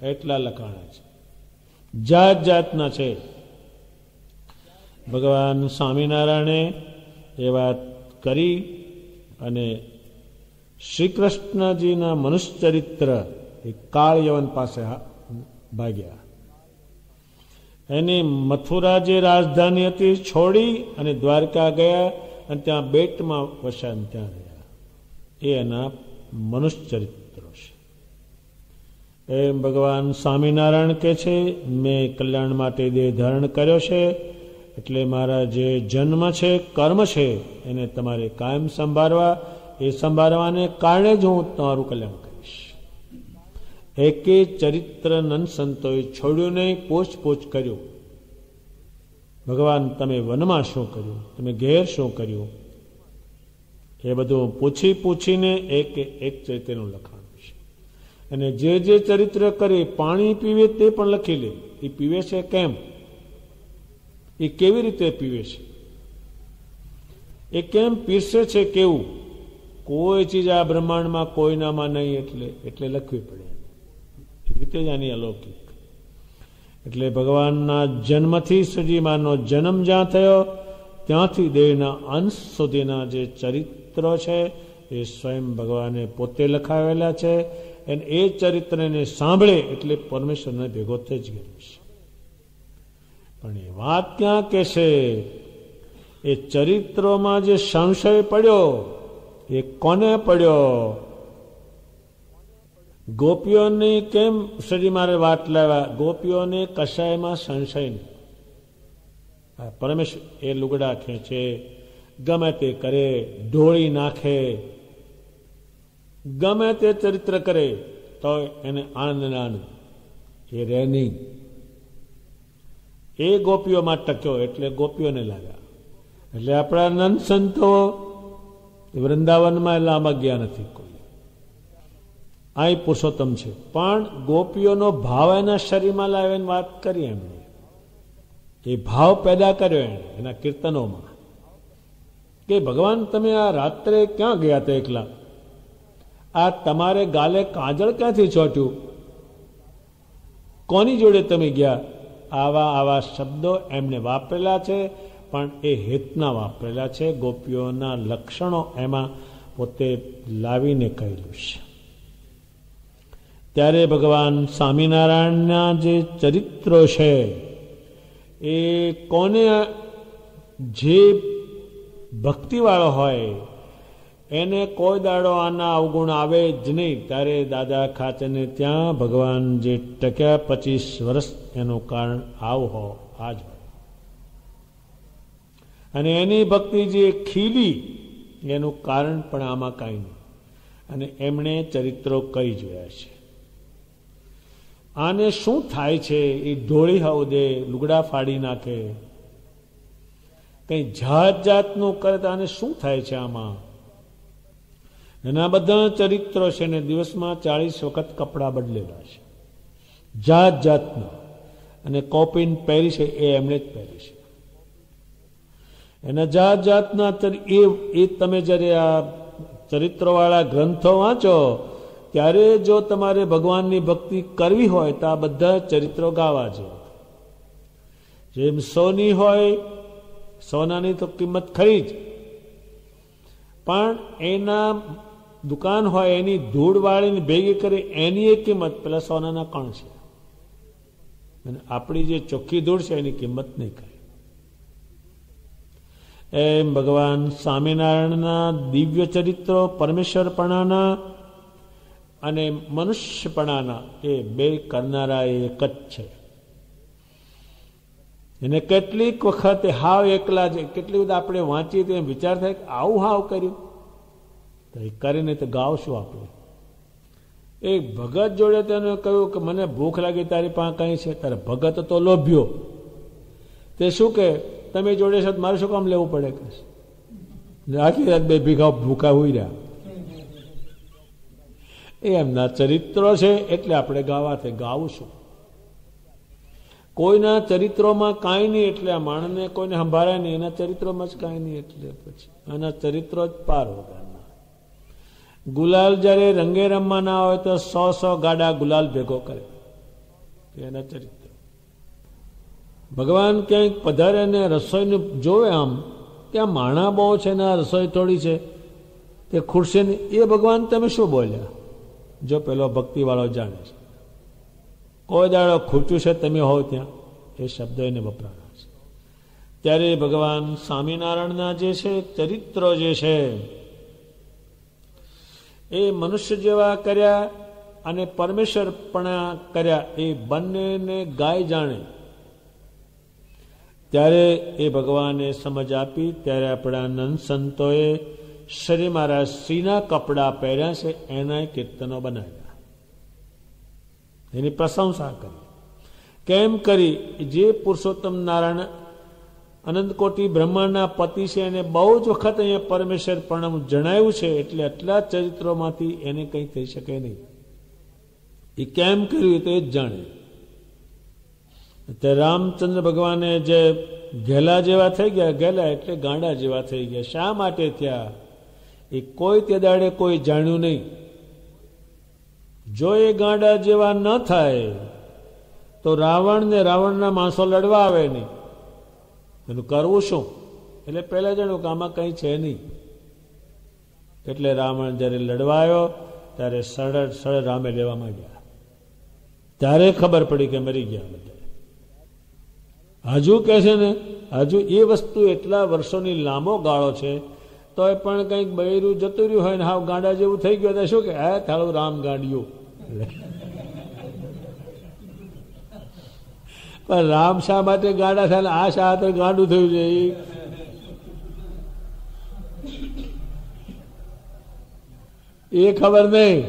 એટલા લખાણા છે, જાત જાતના છે. ભગવાન સ્વામિનારાયણે એ વાત કરી અને શ્રી કૃષ્ણજીના મનુષ્ય ચરિત્ર એ કાળ યવન પાસે ભાગ્યા. એની મથુરા જે રાજધાની હતી છોડી અને દ્વારકા ગયા અને ત્યાં બેટમાં વસાન ત્યાં રહ્યા. એ એના મનુષ્ય ચરિત્રો છે. એમ ભગવાન સ્વામિનારાયણ કે છે, મેં કલ્યાણ માટે દેહ ધારણ કર્યો છે, એટલે મારા જે જન્મ છે, કર્મ છે, એને તમારે કાયમ સંભાળવા. એ સંભાળવાને કારણે જ હું તમારું કલ્યાણ કરીશ. એકે ચરિત્ર નંદ સંતોએ છોડ્યું નહીં, પૂછપૂછ કર્યું. ભગવાન તમે વનમાં શું કર્યું, તમે ઘેર શું કર્યું, એ બધું પૂછી પૂછીને એક ચરિત્રનું લખાણ છે. અને જે ચરિત્ર કરે, પાણી પીવે તે પણ લખી લે. એ પીવે છે કેમ, એ કેવી રીતે પીવે છે, એ કેમ પીરસે છે, કેવું. કોઈ ચીજ આ બ્રહ્માંડમાં કોઈનામાં નહીં, એટલે લખવી પડે. એ રીતે જ આની અલૌકિક. એટલે ભગવાનના જન્મથી સજીમાનો જન્મ જ્યાં થયો ત્યાંથી દેહના અંશ સુધીના જે ચરિત્રો છે એ સ્વયં ભગવાને પોતે લખાવેલા છે. અને એ ચરિત્રને સાંભળે એટલે પરમેશ્વરને ભેગો થઈ જ ગયો છે. પણ એ વાત ક્યાં કે છે, એ ચરિત્રોમાં જે સંશય પડ્યો એ કોને પડ્યો? ગોપીઓની કેમ શ્રી મારે વાત લાવ્યા? ગોપીઓને કશાયમાં સંશય નહીં. પરમેશ્વર એ લુગડા ખેંચે, ગમે તે કરે, ઢોળી નાખે, ગમે તે ચરિત્ર કરે તો એને આનંદ આનંદ, એ રહે નહીં. એ ગોપીઓમાં ટક્યો એટલે ગોપીઓને લાગ્યા. એટલે આપણા નંદ સંતો વૃંદાવનમાં લાંબા ગયા નથી કોઈ. આ પુરુષોત્તમ છે, પણ ગોપીઓનો ભાવ એના શરીરમાં લાવીને વાત કરી એમણે. એ ભાવ પેદા કર્યો એને એના કીર્તનોમાં કે ભગવાન તમે આ રાત્રે ક્યાં ગયા હતા એકલા? આ તમારે ગાલે કાજળ ક્યાંથી ચોટ્યું? કોની જોડે તમે ગયા? આવા આવા શબ્દો એમને વાપરેલા છે, પણ એ હેતના વાપરેલા છે. ગોપીઓના લક્ષણો એમાં પોતે લાવીને કહેલું છે. ત્યારે ભગવાન સ્વામિનારાયણના જે ચરિત્રો છે એ કોને, જે ભક્તિવાળો હોય એને કોઈ દાડો આના અવગુણ આવે જ નહીં. ત્યારે દાદા ખાચરને ત્યાં ભગવાન જે ટક્યા 25 વર્ષ, એનું કારણ આવું હો આજ હોય. અને એની ભક્તિ જે ખીલી એનું કારણ પણ આમાં કાંઈ નહીં. અને એમણે ચરિત્રો કહી જોયા છે. આને શું થાય છે? એ ઢોળી હવદે, લુગડા ફાડી નાખે, કંઈ જાત જાતનું કરે તો આને શું થાય છે? આમાં એના બધા ચરિત્રો છે ને દિવસમાં 40 વખત કપડાં બદલેલા છે જાત જાતના. અને કોપીન પહેરી છે એ એમણે જ પહેરી છે. એના જાત જાતના એ તમે જ્યારે આ ચરિત્રવાળા ગ્રંથો વાંચો ત્યારે જો તમારે ભગવાનની ભક્તિ કરવી હોય તો આ બધા ચરિત્રો ગાવા છે. જેમ સોની હોય, સોનાની તો કિંમત ખરી જ, પણ એના દુકાન હોય એની ધૂળ વાળીને ભેગી કરી એની એક કિંમત પેલા સોનાના કણ છે. અને આપણી જે ચોખ્ખી ધૂળ છે એની કિંમત નહીં કરે. એમ ભગવાન સ્વામિનારાયણના દિવ્ય ચરિત્રો પરમેશ્વરપણાના અને મનુષ્યપણાના એ બે કરનારા એક જ છે. એને કેટલીક વખતે હાવ એકલા છે. કેટલી વખત આપણે વાંચીએ તો એમ વિચાર થાય કે આવું હાવ કર્યું તો એ કરીને તો ગાવશું આપણે. એક ભગત જોડે તેને કહ્યું કે મને ભૂખ લાગી, તારી પાસે કંઈ છે? તારે ભગત તો લોભ્યો. તે શું કે તમે જોડે છે મારે શું કામ લેવું પડે? કે આખી રાત બે ભીખા ભૂખા હોઈ રહ્યા. એ એમના ચરિત્રો છે એટલે આપણે ગાવાથી ગાવશું. કોઈના ચરિત્રોમાં કાંઈ નહીં એટલે આ માણસને કોઈને સંભાળે નહીં. એના ચરિત્રોમાં જ કાંઈ નહીં એટલે પછી એના ચરિત્રો જ પાર વગરના. ગુલાલ જ્યારે રંગે રમવાના હોય તો 100 ગાડા ગુલાલ ભેગો કરે, એના ચરિત્ર. ભગવાન ક્યાંક પધારે ને રસોઈને જોવે આમ ત્યાં માણા બહુ છે ને આ રસોઈ થોડી છે તે ખુરશે નહીં. એ ભગવાન તમે શું બોલ્યા? જો પેલો ભક્તિવાળો જાણે છે. કોઈ દાડો ખૂચ્યું છે તમે હોવ ત્યાં, એ શબ્દો એને વપરાના છે. ત્યારે ભગવાન સ્વામિનારાયણના જે છે ચરિત્રો જે છે એ મનુષ્ય જેવા કર્યા અને પરમેશ્વરપણા કર્યા, એ બંનેને ગાય જાણે. ત્યારે એ ભગવાને સમજ આપી. ત્યારે આપણા નંદ સંતોએ શ્રી મહારાજ શ્રીના કપડાં પહેર્યા છે એના કીર્તનો બનાવ્યા, એની પ્રશંસા કરી. કેમ કરી? જે પુરુષોત્તમ નારાયણ અનંતકોટી બ્રહ્માંડના પતિ છે એને બહુ જ વખત અહીંયા પરમેશ્વર પણ જણાવ્યું છે, એટલે આટલા ચરિત્રોમાંથી એને કંઈ થઈ શકે નહીં. એ કેમ કર્યું તો એ જ જાણે. તે રામચંદ્ર ભગવાને જે ઘેલા જેવા થઈ ગયા, ઘેલા એટલે ગાંડા જેવા થઈ ગયા. શા માટે થયા એ કોઈ તે દાડે કોઈ જાણ્યું નહીં. જો એ ગાંડા જેવા ન થાય તો રાવણ ને રાવણના માણસો લડવા આવે નહીં. એનું કરવું શું? એટલે પહેલા જાણ્યું કે આમાં કંઈ છે નહીં. એટલે રાવણ જ્યારે લડવા આવ્યો ત્યારે સરળ રામે લેવા માંડ્યા. ત્યારે ખબર પડી કે મરી ગયા બધા. હજુ કે છે ને, હજુ એ વસ્તુ એટલા વર્ષોની લાંબો ગાળો છે તો એ પણ કંઈક બૈરું જતું રહ્યું હોય ને હાવ ગાંડા જેવું થઈ ગયું તો શું કે હે થાળું રામ ગાંડિયું. પણ રામ શા માટે ગાડા થાય, આ શા માટે ગાડું થયું છે એ ખબર નહીં.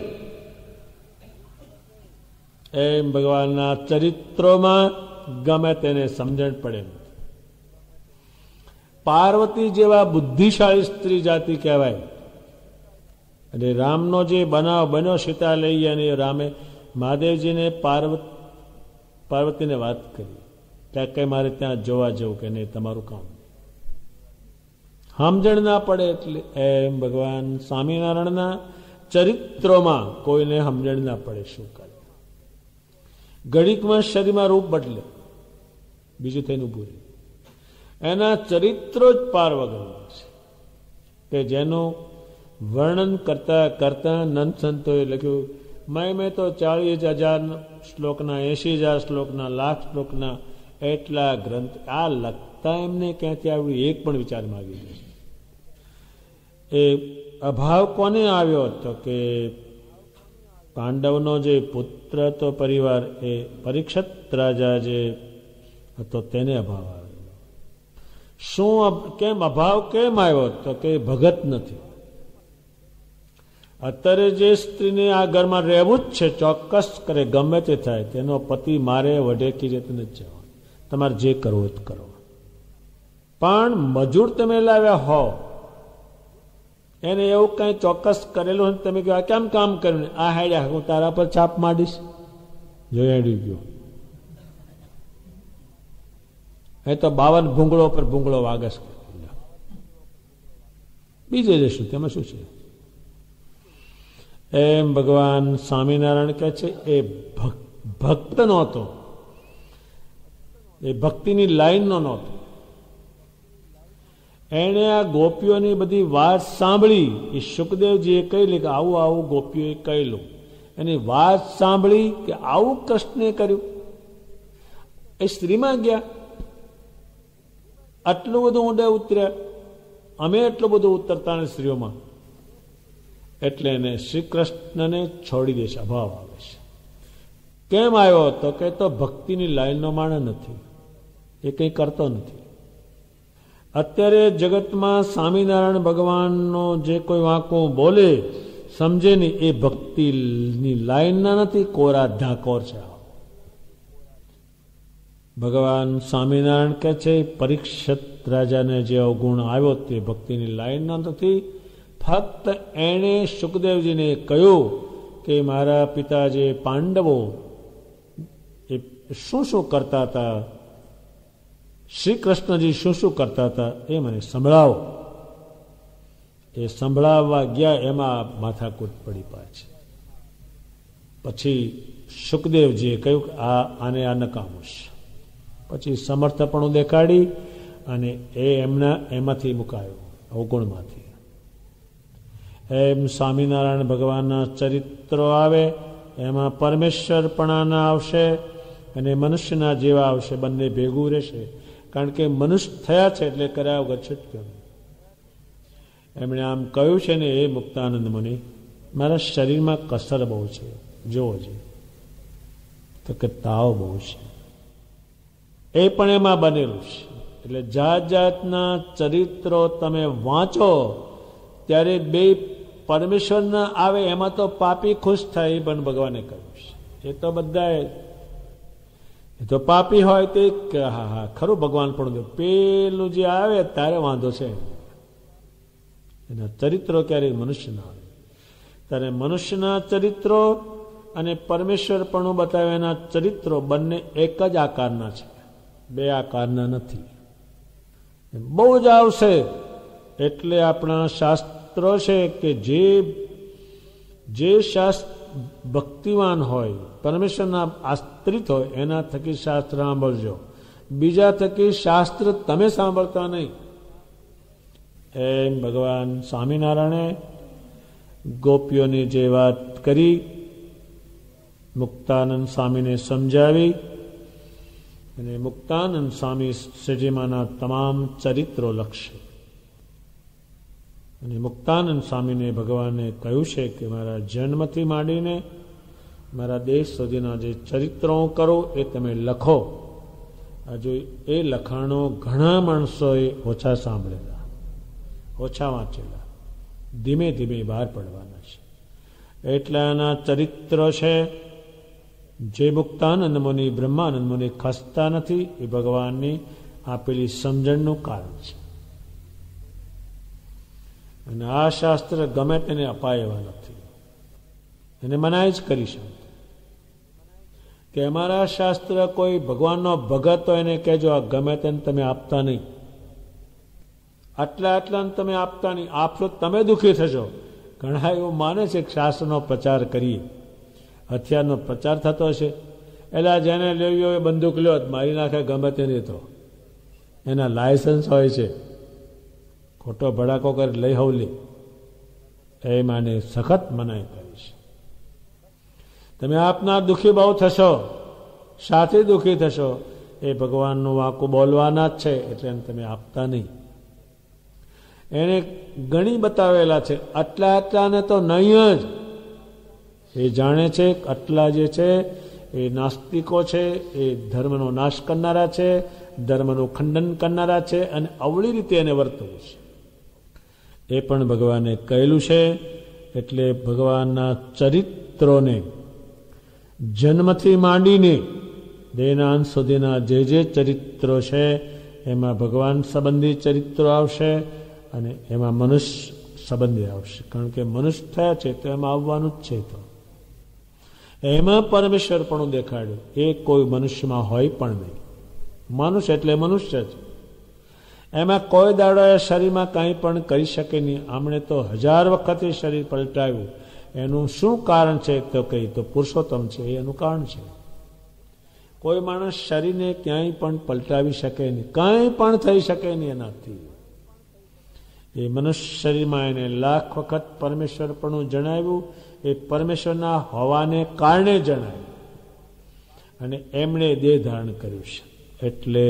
એમ ભગવાનના ચરિત્રોમાં ગમે તેને સમજણ પડે. પાર્વતી જેવા બુદ્ધિશાળી સ્ત્રી જાતિ કહેવાય. અને રામનો જે બનાવ બન્યો સીતા લઈ ગયા અને રામે મહાદેવજીને પાર્વતીને વાત કરી ત્યાં કઈ મારે ત્યાં જોવા જવું કે નહીં, તમારું કામ. સમજણ ના પડે એટલે એમ ભગવાન સ્વામિનારાયણના ચરિત્રોમાં કોઈને સમજણ ના પડે શું કરે. ઘડીકમાં શરીરમાં રૂપ બદલે, બીજું તેનું ભૂલ. એના ચરિત્રો જ પાર વગરના છે કે જેનું વર્ણન કરતા કરતા નંદ સંતોએ લખ્યું. મેં તો 40,000 શ્લોકના 80,000 શ્લોકના લાખ શ્લોકના એટલા ગ્રંથ આ લખતા એમને ક્યાંથી આવ્યું એક પણ વિચારમાં આવી ગયું. એ અભાવ કોને આવ્યો હતો કે પાંડવનો જે પુત્ર હતો પરિવાર એ પરીક્ષિત રાજા જે હતો તેને અભાવ આવ્યો. શું કેમ અભાવ કેમ આવ્યો તો કે ભગત નથી. અત્યારે જે સ્ત્રીને આ ઘરમાં રહેવું જ છે ચોક્કસ કરે ગમે તે થાય, તેનો પતિ મારે વઢે કીજે તો નથી જવાનું, તમારે જે કરવું જ કરો. પણ મજૂર તમે લાવ્યા હો એને એવું કઈ ચોક્કસ કરેલું તમે કહો કેમ કામ કર્યું, આ હેડ્યા હું તારા પર છાપ માંડીશ, જો હેડી ગયો. એ તો 52 ભૂંગળો પર ભૂંગળો વાગસ. બીજે જશું તેમાં શું છે. એમ ભગવાન સ્વામિનારાયણ કહે છે એ ભક્ત નહોતો, એ ભક્તિની લાઈનનો નહોતો. એણે આ ગોપીઓની બધી વાત સાંભળી. એ સુખદેવજીએ કહી કે આવું આવું ગોપીઓએ કહેલું. એની વાત સાંભળી કે આવું કૃષ્ણે કર્યું. એ સ્ત્રીમાં ગયા, આટલું બધું ઊંડે ઉતર્યા. અમે એટલું બધું ઉતરતા ને સ્ત્રીઓમાં, એટલે એને શ્રી કૃષ્ણને છોડી દેશે, અભાવ આવે છે. કેમ આવ્યો તો કે તો ભક્તિની લાઈનનો માણસ નથી, એ કંઈ કરતો નથી. અત્યારે જગતમાં સ્વામિનારાયણ ભગવાનનો જે કોઈ વાંકો બોલે સમજે નહીં એ ભક્તિની લાઈનના નથી, કોરા ધાકોર છે. ભગવાન સ્વામિનારાયણ કહે છે પરીક્ષિત રાજાને જે અવગુણ આવ્યો તે ભક્તિની લાઈનના નથી. ફક્ત એણે સુખદેવજીને કહ્યું કે મારા પિતા જે પાંડવો એ શું શું કરતા હતા, શ્રી કૃષ્ણજી શું શું કરતા હતા એ મને સંભળાવો. એ સંભળાવવા ગયા એમાં માથાકૂટ પડી પાછી. પછી સુખદેવજીએ કહ્યું કે આને આ નકામું છે. પછી સમર્થપણું દેખાડી અને એ એમાંથી મુકાયો, અવગુણમાંથી. એમ સ્વામિનારાયણ ભગવાનના ચરિત્રો આવે એમાં પરમેશ્વરપણાના આવશે અને મનુષ્યના જેવા આવશે, બંને ભેગું રહેશે. કારણ કે મનુષ્ય થયા છે એટલે કર્યા વગર છૂટક્યો. એમણે આમ કહ્યું છે ને એ મુક્તાનંદ મુનિ મારા શરીરમાં કસર બહુ છે, જોવો છે તો કે તાવ બહુ છે, એ પણ એમાં બનેલું છે. એટલે જાત જાતના ચરિત્રો તમે વાંચો ત્યારે બે પરમેશ્વરના આવે એમાં તો પાપી ખુશ થાય, એ પણ ભગવાને કહ્યું છે. એ તો બધા એ તો પાપી હોય તે હા હા ખરું ભગવાન પણ પેલું જે આવે ત્યારે વાંધો છે. એના ચરિત્રો ક્યારેય મનુષ્યના આવે ત્યારે મનુષ્યના ચરિત્રો અને પરમેશ્વરપણું બતાવે એના ચરિત્રો બંને એક જ આકારના છે, બે આકારના નથી. બહુ જ આવશે. એટલે આપણા શાસ્ત્રો છે કે જે શાસ્ત્ર ભક્તિવાન હોય, પરમેશ્વરના આશ્રિત હોય એના થકી શાસ્ત્ર સાંભળજો, બીજા થકી શાસ્ત્ર તમે સાંભળતા નહીં. એમ ભગવાન સ્વામિનારાયણે ગોપીઓની જે વાત કરી મુક્તાનંદ સ્વામીને સમજાવી અને મુક્તાનંદ સ્વામી શ્રીજીમાંના તમામ ચરિત્રો લખશે. અને મુક્તાનંદ સ્વામીને ભગવાને કહ્યું છે કે મારા જન્મથી માંડીને મારા દેશ સુધીના જે ચરિત્રો હું કરું એ તમે લખો. હજુ એ લખાણો ઘણા માણસોએ ઓછા સાંભળેલા, ઓછા વાંચેલા, ધીમે ધીમે બહાર પડવાના છે. એટલાના ચરિત્ર છે જે મુક્તાનંદ મુનિ, બ્રહ્માનંદ મુનિ ખસતા નથી, એ ભગવાનની આપેલી સમજણનું કારણ છે. અને આ શાસ્ત્ર ગમે તેને અપાય એવા નથી. એને મનાય જ કરી શકે કે અમારા શાસ્ત્ર કોઈ ભગવાનનો ભગત હોય એને કહેજો આ ગમે તેને તમે આપતા નહીં, આટલા આટલા તમે આપતા નહીં, આપશો તમે દુઃખી થશો. ઘણા એવું માને છે કે શાસ્ત્રનો પ્રચાર કરીએ, હથિયારનો પ્રચાર થતો હશે, એટલે જેને લેવી હોય બંદૂક લ્યો મારી નાખે ગમે તેને, તો એના લાયસન્સ હોય છે, ખોટો ભડાકો કરી લઈ હવ લે, એ માને સખત મનાઈ કરીશ. તમે આપના દુઃખી બહુ થશો, સાથે દુઃખી થશો, એ ભગવાનનું વાંકું બોલવાના જ છે, એટલે એને તમે આપતા નહીં. એને ગણી બતાવેલા છે, આટલા આટલાને તો નહીં જ. એ જાણે છે આટલા જે છે એ નાસ્તિકો છે, એ ધર્મનો નાશ કરનારા છે, ધર્મનું ખંડન કરનારા છે, અને અવળી રીતે એને વર્તવું છે. એ પણ ભગવાને કહેલું છે. એટલે ભગવાનના ચરિત્રોને જન્મથી માંડીને દેનાંત સુધીના જે જે ચરિત્રો છે એમાં ભગવાન સંબંધી ચરિત્રો આવશે અને એમાં મનુષ્ય સંબંધી આવશે. કારણ કે મનુષ્ય થયા છે તો એમાં આવવાનું જ છે. તો એમાં પરમેશ્વર પણ દેખાડ્યું, એ કોઈ મનુષ્યમાં હોય પણ નહીં. મનુષ્ય એટલે મનુષ્ય જ. એમાં કોઈ દાડો એ શરીરમાં કંઈ પણ કરી શકે નહીં. આમણે તો 1000 વખત એ શરીર પલટાવ્યું. એનું શું કારણ છે તો કહી તો પુરુષોત્તમ છે, એનું કારણ છે. કોઈ માણસ શરીરને ક્યાંય પણ પલટાવી શકે નહીં, કાંઈ પણ થઈ શકે નહીં એનાથી. એ મનુષ્ય શરીરમાં એને લાખ વખત પરમેશ્વર પણ જણાવ્યું, એ પરમેશ્વરના હોવાને કારણે જણાવ્યું, અને એમણે દેહ ધારણ કર્યું છે. એટલે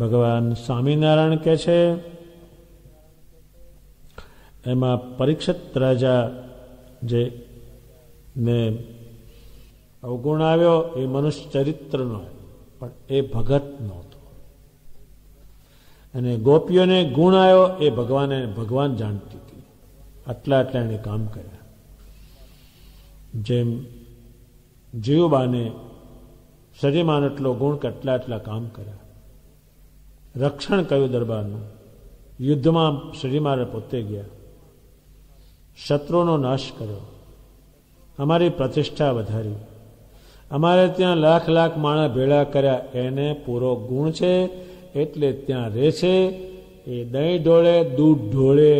ભગવાન સ્વામિનારાયણ કહે છે, એમાં પરીક્ષિત રાજા જે ને અવગુણ આવ્યો એ મનુષ્ય ચરિત્રનો, પણ એ ભગત નહોતો. અને ગોપીઓને ગુણ આવ્યો એ ભગવાન જાણતી હતી. આટલા આટલા એને કામ કર્યા. જેમ જીવબાને શરીરમાં એટલો ગુણ કે આટલા આટલા કામ કર્યા. રક્ષણ કર્યું દરબારનું, યુદ્ધમાં શ્રીમાર પોતે ગયા, શત્રુનો નાશ કર્યો, અમારી પ્રતિષ્ઠા વધારી, અમારે ત્યાં લાખ લાખ માણસ ભેળા કર્યા. એને પૂરો ગુણ છે એટલે ત્યાં રહે છે. એ દહીં ઢોળે, દૂધ ઢોળે,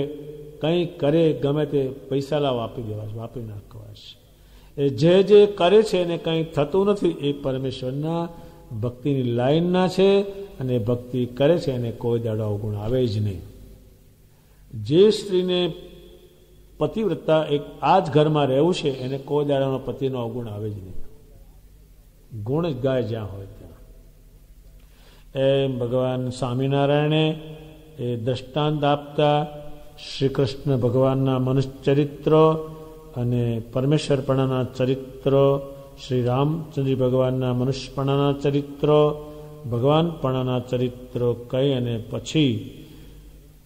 કંઈ કરે, ગમે તે પૈસા લાવ આપી દેવા છે, વાપરી નાખવા છે. એ જે કરે છે એને કંઈ થતું નથી. એ પરમેશ્વરના ભક્તિની લાઈનના છે, અને ભક્તિ કરે છે એને કોઈ દાડો અવગુણ આવે જ નહીં. જે સ્ત્રીને પતિવ્રતા એક આ જ ઘરમાં રહેવું છે એને કોઈ દાડાનો પતિનો અવગુણ આવે જ નહીં. ગુણ જ ગાય જ્યાં હોય ત્યાં. એમ ભગવાન સ્વામિનારાયણે એ દ્રષ્ટાંત આપતા શ્રી કૃષ્ણ ભગવાનના મનુષ્ય ચરિત્રો અને પરમેશ્વરપણાના ચરિત્રો, શ્રી રામચંદ્ર ભગવાનના મનુષ્યપણાના ચરિત્રો, ભગવાનપણાના ચરિત્રો કહી અને પછી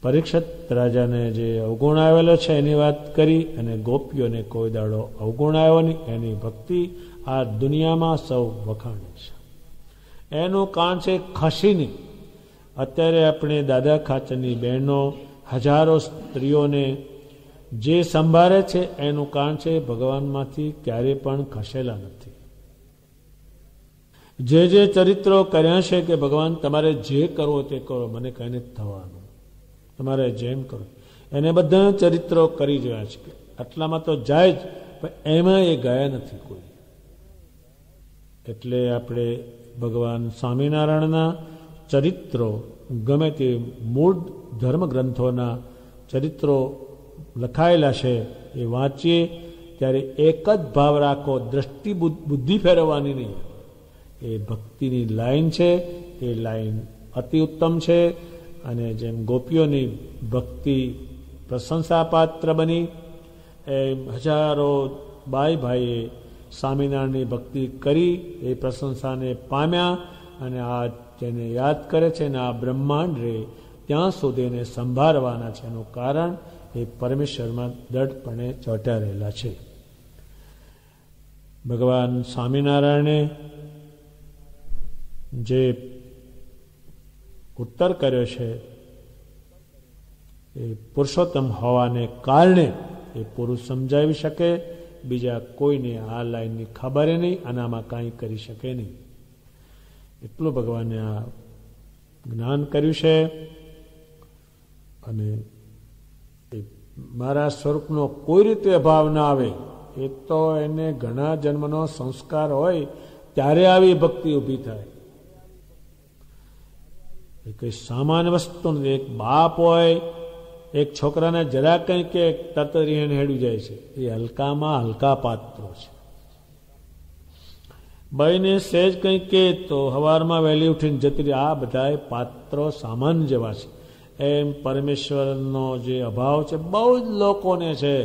પરીક્ષિત રાજાને જે અવગુણ આવેલો છે એની વાત કરી, અને ગોપીઓને કોઈ દાડો અવગુણ આવ્યો નહીં. એની ભક્તિ આ દુનિયામાં સૌ વખાણે છે. એનું કારણ છે ખસીની. અત્યારે આપણે દાદા ખાચરની બહેનો હજારો સ્ત્રીઓને જે સંભાળે છે એનું કારણ છે ભગવાનમાંથી ક્યારે પણ ખસેલા નથી. જે ચરિત્રો કર્યા છે કે ભગવાન તમારે જે કરવો તે કરો, મને કંઈ નથી થવાનું, તમારે જેમ કરો, એને બધા ચરિત્રો કરી જોયા છે. આટલામાં તો જાય જ, પણ એમાં એ ગયા નથી કોઈ. એટલે આપણે ભગવાન સ્વામિનારાયણના ચરિત્રો, ગમે તે મૂળ ધર્મગ્રંથોના ચરિત્રો લખાયેલા છે એ વાંચીએ ત્યારે એક જ ભાવ રાખો, દ્રષ્ટિ બુદ્ધિ ફેરવવાની નહીં. એ ભક્તિની લાઈન છે, એ લાઈન અતિ ઉત્તમ છે. અને જેમ ગોપીઓની ભક્તિ પ્રશંસાપાત્ર બની, એમ હજારો ભાઈએ સ્વામિનારાયણની ભક્તિ કરી, એ પ્રશંસાને પામ્યા. અને આ જેને યાદ કરે છે ને આ બ્રહ્માંડ રે ત્યાં સુધી એને સંભાળવાના છે. એનું કારણ એ પરમેશ્વરમાં દ્રઢપણે ચોંટ્યા રહેલા છે. ભગવાન સ્વામિનારાયણે જે ઉત્તર કર્યો છે એ પુરુષોત્તમ હોવાને કારણે એ પુરુષ સમજાવી શકે, બીજા કોઈને આ લાઈનની ખબર નહીં, આનામાં કાંઈ કરી શકે નહીં. એટલું ભગવાને આ જ્ઞાન કર્યું છે. અને મારા સ્વરૂપનો કોઈ રીતે અભાવ ના આવે, એ તો એને ઘણા જન્મનો સંસ્કાર હોય ત્યારે આવી ભક્તિ ઊભી થાય. એ કઈ સામાન્ય વસ્તુ નથી. એક બાપ હોય, એક છોકરાને જરા કંઈ કે તરત એને હેડું જાય છે. એ હલકામાં હલકા પાત્રો છે. ભાઈને સહેજ કંઈ કે તો હવારમાં વહેલી ઉઠીને જતી રહી. આ બધા પાત્રો સામાન્ય જેવા છે. એમ પરમેશ્વરનો જે અભાવ છે બહુ જ લોકોને છે.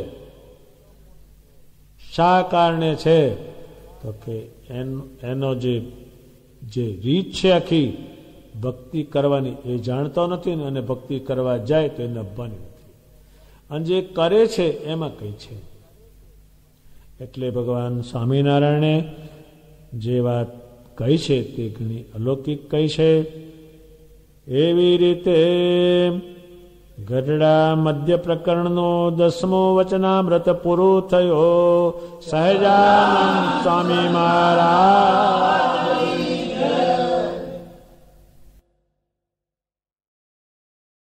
શા કારણે છે તો કે એનો જે રીત છે આખી ભક્તિ કરવાની એ જાણતો નથી ને, અને ભક્તિ કરવા જાય તો એ નભવાની નથી. અને જે કરે છે એમાં કઈ છે. એટલે ભગવાન સ્વામિનારાયણે જે વાત કહી છે તે ઘણી અલૌકિક કહી છે. એવી રીતે ગઢડા મધ્ય પ્રકરણનો 10મો વચનામૃત પૂરું થયો. સહજાનંદ સ્વામી મહારાજ